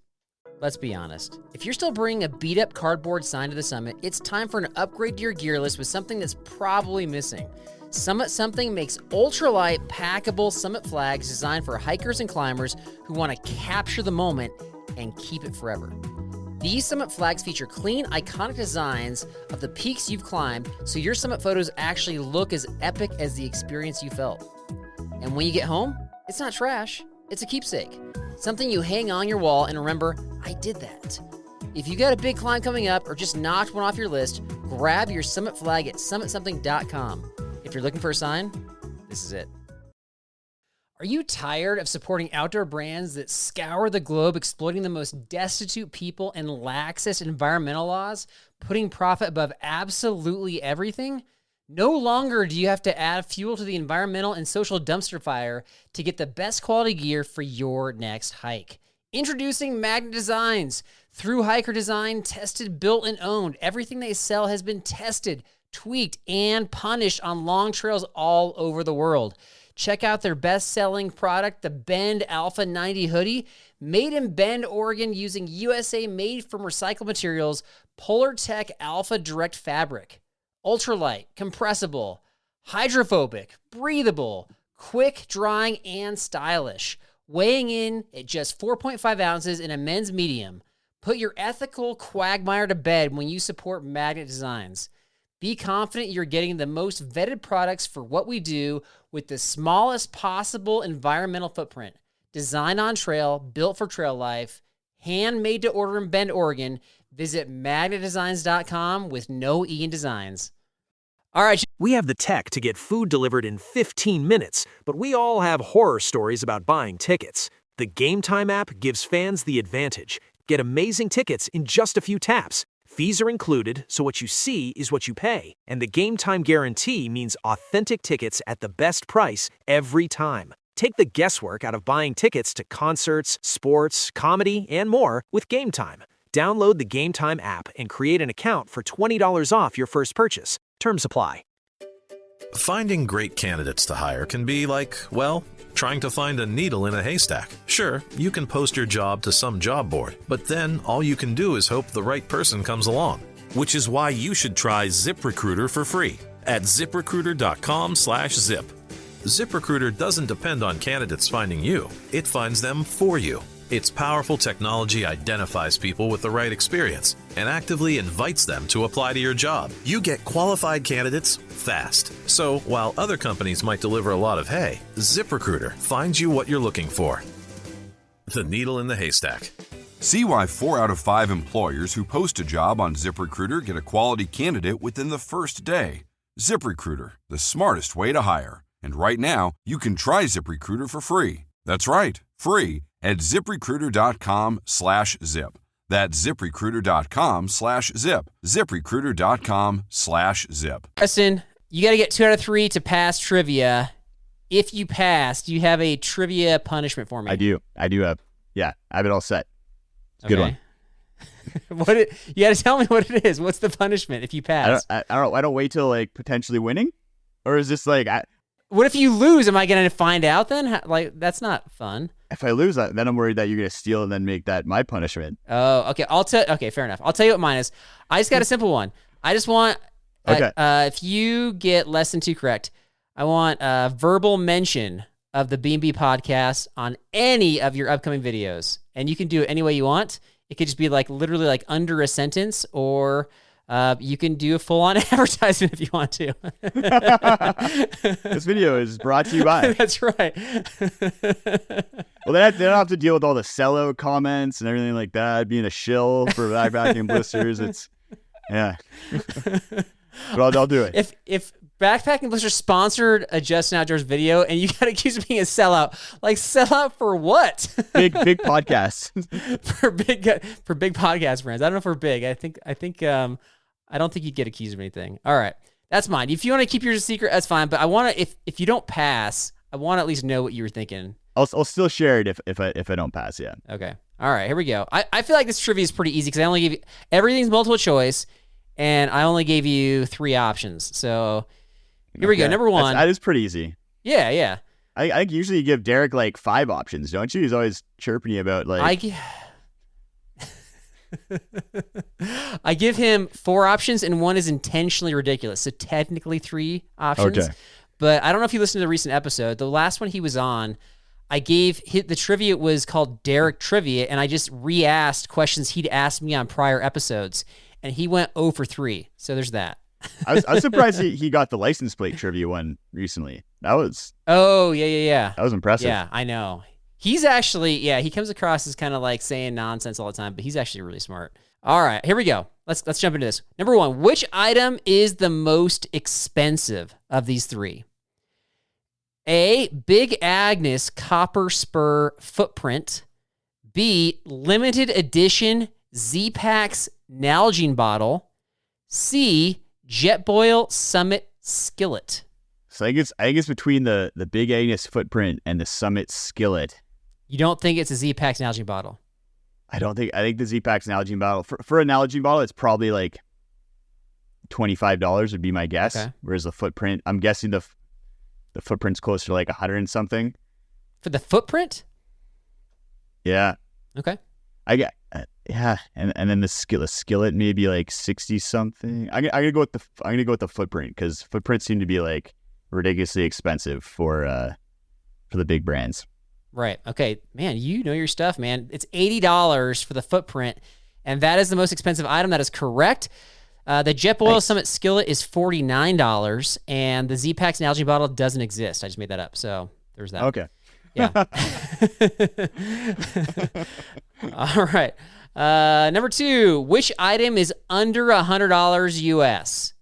Let's be honest. If you're still bringing a beat-up cardboard sign to the summit, it's time for an upgrade to your gear list with something that's probably missing. Summit Something makes ultralight, packable summit flags designed for hikers and climbers who want to capture the moment and keep it forever. These summit flags feature clean, iconic designs of the peaks you've climbed, so your summit photos actually look as epic as the experience you felt. And when you get home, it's not trash, it's a keepsake. Something you hang on your wall and remember, I did that. If you got a big climb coming up or just knocked one off your list, grab your summit flag at summitsomething.com. If you're looking for a sign, this is it. Are you tired of supporting outdoor brands that scour the globe exploiting the most destitute people and laxist environmental laws, putting profit above absolutely everything? No longer do you have to add fuel to the environmental and social dumpster fire to get the best quality gear for your next hike. Introducing Magnet Designs. Through hiker design, tested, built, and owned, everything they sell has been tested, tweaked, and punished on long trails all over the world. Check out their best-selling product, the Bend Alpha 90 hoodie, made in Bend, Oregon, using USA made from recycled materials, Polar Tech Alpha Direct fabric. Ultralight, compressible, hydrophobic, breathable, quick drying, and stylish. Weighing in at just 4.5 ounces in a men's medium. Put your ethical quagmire to bed when you support Magnet Designs. Be confident you're getting the most vetted products for what we do with the smallest possible environmental footprint. Designed on trail, built for trail life, handmade to order in Bend, Oregon. Visit magnetdesigns.com with no E in designs. All right. We have the tech to get food delivered in 15 minutes, but we all have horror stories about buying tickets. The Game Time app gives fans the advantage. Get amazing tickets in just a few taps. Fees are included, so what you see is what you pay. And the Game Time guarantee means authentic tickets at the best price every time. Take the guesswork out of buying tickets to concerts, sports, comedy, and more with Game Time. Download the Game Time app and create an account for $20 off your first purchase. Terms apply. Finding great candidates to hire can be like, well, trying to find a needle in a haystack. Sure, you can post your job to some job board, but then all you can do is hope the right person comes along. Which is why you should try ZipRecruiter for free at ziprecruiter.com/zip. ZipRecruiter doesn't depend on candidates finding you. It finds them for you. Its powerful technology identifies people with the right experience and actively invites them to apply to your job. You get qualified candidates fast. So while other companies might deliver a lot of hay, ZipRecruiter finds you what you're looking for. The needle in the haystack. See why 4 out of 5 employers who post a job on ZipRecruiter get a quality candidate within the first day. ZipRecruiter, the smartest way to hire. And right now, you can try ZipRecruiter for free. That's right, free at ZipRecruiter.com/zip. That's ZipRecruiter.com/zip. ZipRecruiter.com/zip. Preston, you got to get 2 out of 3 to pass trivia. If you pass, do you have a trivia punishment for me? I do have. Yeah, I have it all set. It's a good one. You got to tell me what it is. What's the punishment if you pass? I don't wait till like potentially winning, or is this like? What if you lose? Am I going to find out then? Like, that's not fun. If I lose, then I'm worried that you're going to steal and then make that my punishment. Oh, okay. Okay, fair enough. I'll tell you what mine is. I just got a simple one. I just want, if you get less than 2 correct, I want a verbal mention of the B&B podcast on any of your upcoming videos. And you can do it any way you want. It could just be like literally like under a sentence, or you can do a full-on advertisement if you want to. This video is brought to you by. That's right. Well, they don't have to deal with all the sellout comments and everything like that, being a shill for backpacking blisters. Yeah. But I'll do it. If Backpacking Blisters sponsored a Justin Outdoors video and you got accused of being a sellout, like sellout for what? Big podcasts. for big podcast brands. I don't know if we're big. I don't think you'd get accused of anything. All right. That's mine. If you want to keep yours a secret, that's fine. But I want to, if you don't pass, I want to at least know what you were thinking. I'll still share it if I don't pass, yeah. Okay. All right, here we go. I feel like this trivia is pretty easy because I only gave you, everything's multiple choice, and I only gave you 3 options. So here we go. Number 1. That is pretty easy. Yeah. I usually give Derek like 5 options, don't you? He's always chirping you about like... I give him 4 options, and 1 is intentionally ridiculous. So technically 3 options. Okay. But I don't know if you listened to the recent episode. The last one he was on, the trivia was called Derek Trivia, and I just re-asked questions he'd asked me on prior episodes, and he went 0 for 3. So there's that. I was surprised he got the license plate trivia one recently. That was... Oh, yeah. That was impressive. Yeah, I know. He's actually, he comes across as kind of like saying nonsense all the time, but he's actually really smart. All right, here we go. Let's jump into this. Number 1, which item is the most expensive of these 3? A, Big Agnes copper spur footprint. B, limited edition Zpacks Nalgene bottle. C, Jetboil Summit skillet. So I guess between the Big Agnes footprint and the Summit skillet. You don't think it's a Zpacks Nalgene bottle? I think the Zpacks Nalgene bottle, for a Nalgene bottle, it's probably like $25 would be my guess. Okay. Whereas the footprint, I'm guessing the footprint's closer to like 100 and something. For the footprint? Yeah. Okay. And then the skillet maybe like 60 something. I'm gonna go with the footprint, because footprints seem to be like ridiculously expensive for the big brands. Right. Okay. Man, you know your stuff, man. It's $80 for the footprint, and that is the most expensive item. That is correct. The Jetboil Summit skillet is $49, and the Zpacks Nalgene bottle doesn't exist. I just made that up. So there's that. Okay. Yeah. All right. Number 2, which item is under $100 US?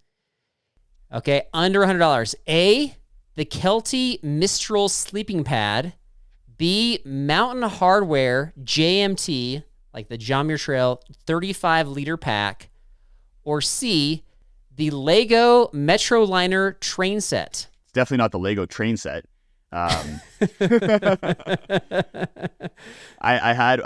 Okay, under $100. A, the Kelty Mistral sleeping pad. B, Mountain Hardware JMT, like the John Muir Trail 35-liter pack. Or C, the Lego Metroliner train set. It's definitely not the Lego train set. I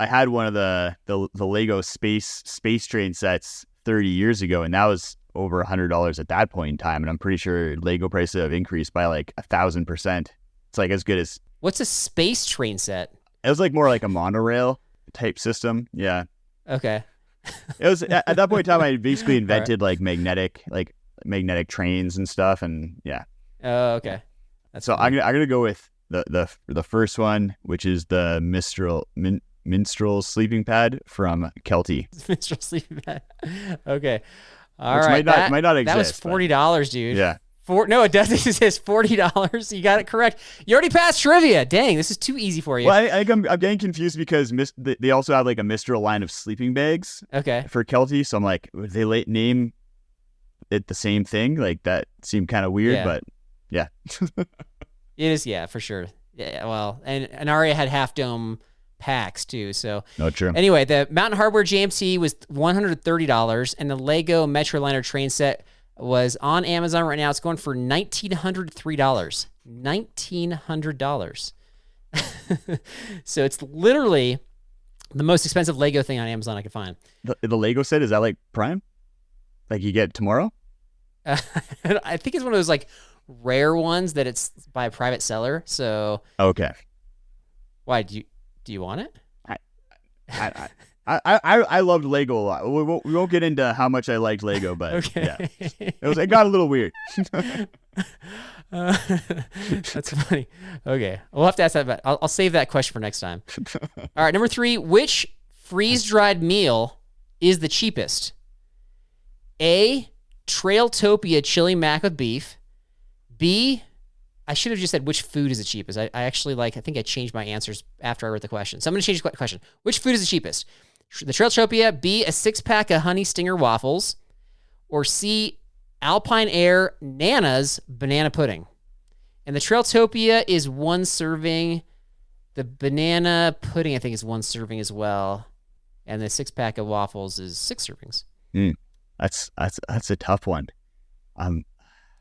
had one of the Lego space train sets 30 years ago, and that was over $100 at that point in time. And I'm pretty sure Lego prices have increased by like 1,000%. It's like as good as. What's a space train set? It was like more like a monorail type system. Yeah. Okay. It was at that point in time. I basically invented like magnetic trains and stuff, and yeah. Oh, okay. That's so I'm gonna go with the first one, which is the minstrel sleeping pad from Kelty. Minstrel sleeping pad. Okay. All which right. might not exist. That was $40, dude. Yeah. No, it doesn't exist. $40. You got it correct. You already passed trivia. Dang, this is too easy for you. Well, I think I'm getting confused because they also have like a Mistral line of sleeping bags. Okay. For Kelty, so I'm like, would they name it the same thing? Like that seemed kind of weird, but yeah. It is, yeah, for sure. Yeah, well, and Aria had half dome packs too. So no, true. Anyway, the Mountain Hardware JMT was $130, and the Lego Metroliner train set was on Amazon right now. It's going for $1,903. $1,900. So it's literally the most expensive Lego thing on Amazon I could find. The Lego set, is that like Prime? Like you get tomorrow? I think it's one of those like rare ones that it's by a private seller. So okay. Why do you want it? I loved Lego a lot. We won't get into how much I liked Lego, but okay. Yeah, it got a little weird. That's funny. Okay, we'll have to ask that, but I'll save that question for next time. All right, number 3. Which freeze-dried meal is the cheapest? A. Trailtopia chili mac with beef. B. I should have just said which food is the cheapest. I actually I think I changed my answers after I wrote the question. So I'm going to change the question. Which food is the cheapest? The Trailtopia, B, a 6-pack of Honey Stinger waffles, or C, Alpine Air Nana's banana pudding. And the Trailtopia is 1 serving. The banana pudding, I think, is 1 serving as well. And the 6-pack of waffles is 6 servings. That's a tough one.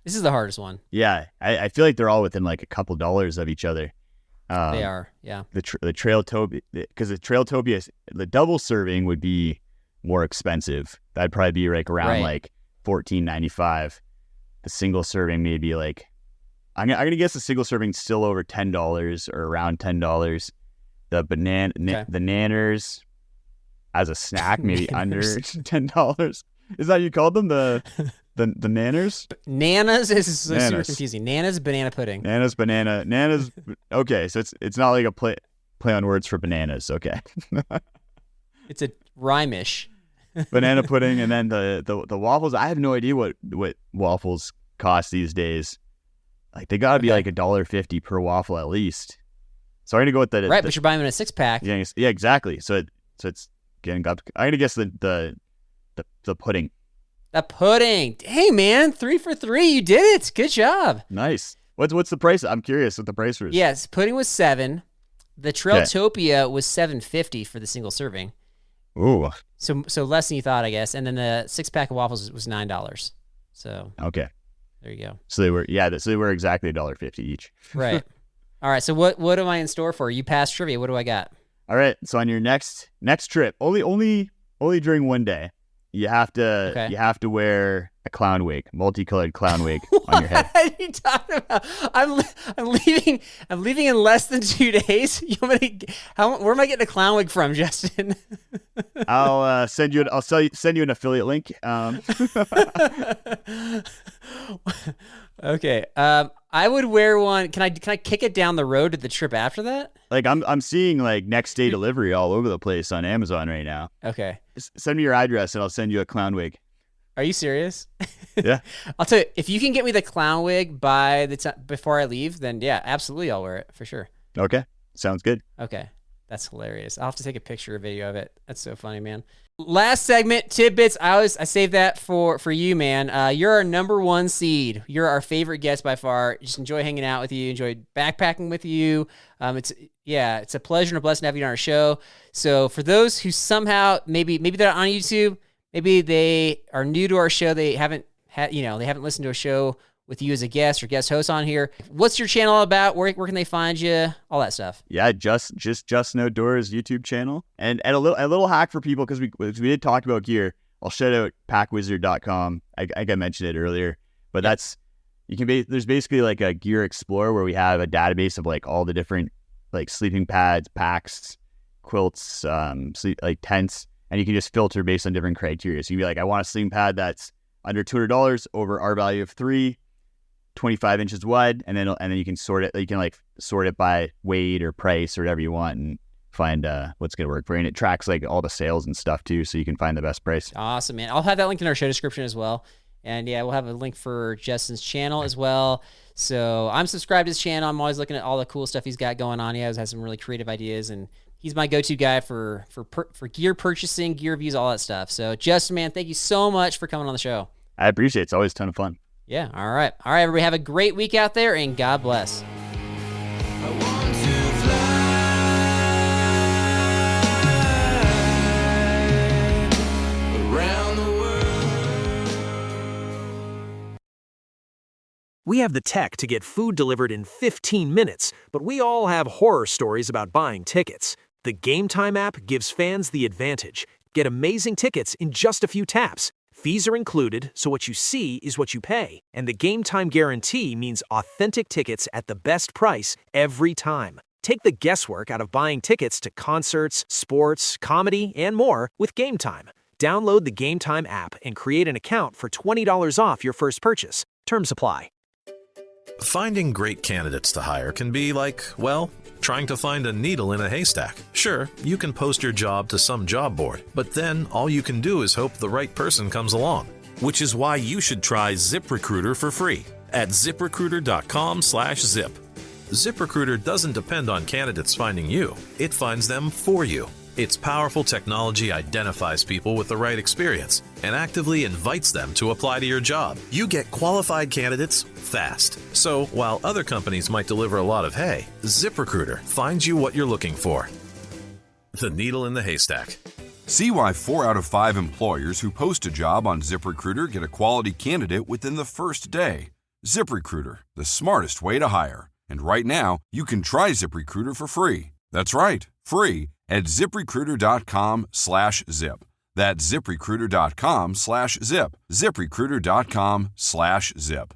This is the hardest one. Yeah, I feel like they're all within like a couple dollars of each other. They are, yeah. The Trailtopia, because the Trailtopia, the double serving would be more expensive. That'd probably be like around like $14.95. The single serving maybe like, I'm gonna guess the single serving still over $10 or around $10. The the Nanners as a snack maybe under $10. Is that you called them the Nanners? Nana's is super confusing. Nana's banana pudding. Nana's. Okay, so it's not like a play on words for bananas. Okay. It's a rhyme-ish. Banana pudding, and then the waffles. I have no idea what waffles cost these days. Like they got to be like $1.50 per waffle at least. So I'm gonna go with the right, but you're buying them in a 6-pack. Yeah, exactly. So it's getting up. I'm gonna guess the pudding. The pudding. Hey man, 3 for 3. You did it. Good job. Nice. What's the price? I'm curious what the price was. Yes, pudding was $7. The Trailtopia was $7.50 for the single serving. Ooh. So less than you thought, I guess. And then the 6-pack of waffles was $9. So okay. There you go. So they were exactly $1.50 each. Right. All right. So what am I in store for? You passed trivia. What do I got? All right. So on your next trip, only during one day, you have to wear a clown wig, multicolored clown wig on your head. What are you talking about? I'm leaving in less than 2 days. Where am I getting a clown wig from, Justin? I'll send you an affiliate link. Okay. I would wear one. Can I kick it down the road to the trip after that? Like I'm seeing like next day delivery all over the place on Amazon right now. Okay. Send me your address and I'll send you a clown wig. Are you serious? Yeah. I'll tell you, if you can get me the clown wig by the time before I leave, then yeah, absolutely, I'll wear it for sure. Okay. Sounds good. Okay. That's hilarious. I'll have to take a picture or video of it. That's so funny, man. Last segment, tidbits. I save that for you, man. You're our number 1 seed. You're our favorite guest by far. Just enjoy hanging out with you. Enjoy backpacking with you. It's a pleasure and a blessing to have you on our show. So for those who somehow maybe they're on YouTube, maybe they are new to our show. They haven't listened to a show with you as a guest or guest host on here. What's your channel about? Where can they find you? All that stuff. Yeah, just No Doors YouTube channel. And a little hack for people, because we did talk about gear. I'll shout out packwizard.com. I mentioned it earlier, but there's basically like a gear explorer where we have a database of like all the different like sleeping pads, packs, quilts, tents, and you can just filter based on different criteria. So you can be like, I want a sleeping pad that's under $200 over R value of 3, 25 inches wide, and then you can sort it. You can like sort it by weight or price or whatever you want, and find what's going to work for you. And it tracks like all the sales and stuff too, so you can find the best price. Awesome, man. I'll have that link in our show description as well. And yeah, we'll have a link for Justin's channel as well. So I'm subscribed to his channel. I'm always looking at all the cool stuff he's got going on. He always has some really creative ideas, and he's my go-to guy for gear purchasing, gear reviews, all that stuff. So Justin, man, thank you so much for coming on the show. I appreciate it. It's always a ton of fun. Yeah. All right, everybody, have a great week out there, and God bless. We have the tech to get food delivered in 15 minutes, but we all have horror stories about buying tickets. The Game Time app gives fans the advantage. Get amazing tickets in just a few taps. Fees are included, so what you see is what you pay. And the Game Time guarantee means authentic tickets at the best price every time. Take the guesswork out of buying tickets to concerts, sports, comedy, and more with Game Time. Download the Game Time app and create an account for $20 off your first purchase. Terms apply. Finding great candidates to hire can be like, well, trying to find a needle in a haystack. Sure, you can post your job to some job board, but then all you can do is hope the right person comes along. Which is why you should try ZipRecruiter for free at ZipRecruiter.com/zip. ZipRecruiter doesn't depend on candidates finding you. It finds them for you. Its powerful technology identifies people with the right experience and actively invites them to apply to your job. You get qualified candidates fast. So while other companies might deliver a lot of hay, ZipRecruiter finds you what you're looking for. The needle in the haystack. See why 4 out of 5 employers who post a job on ZipRecruiter get a quality candidate within the first day. ZipRecruiter, the smartest way to hire. And right now, you can try ZipRecruiter for free. That's right, free at ZipRecruiter.com/zip. That's ZipRecruiter.com/zip. ZipRecruiter.com/zip.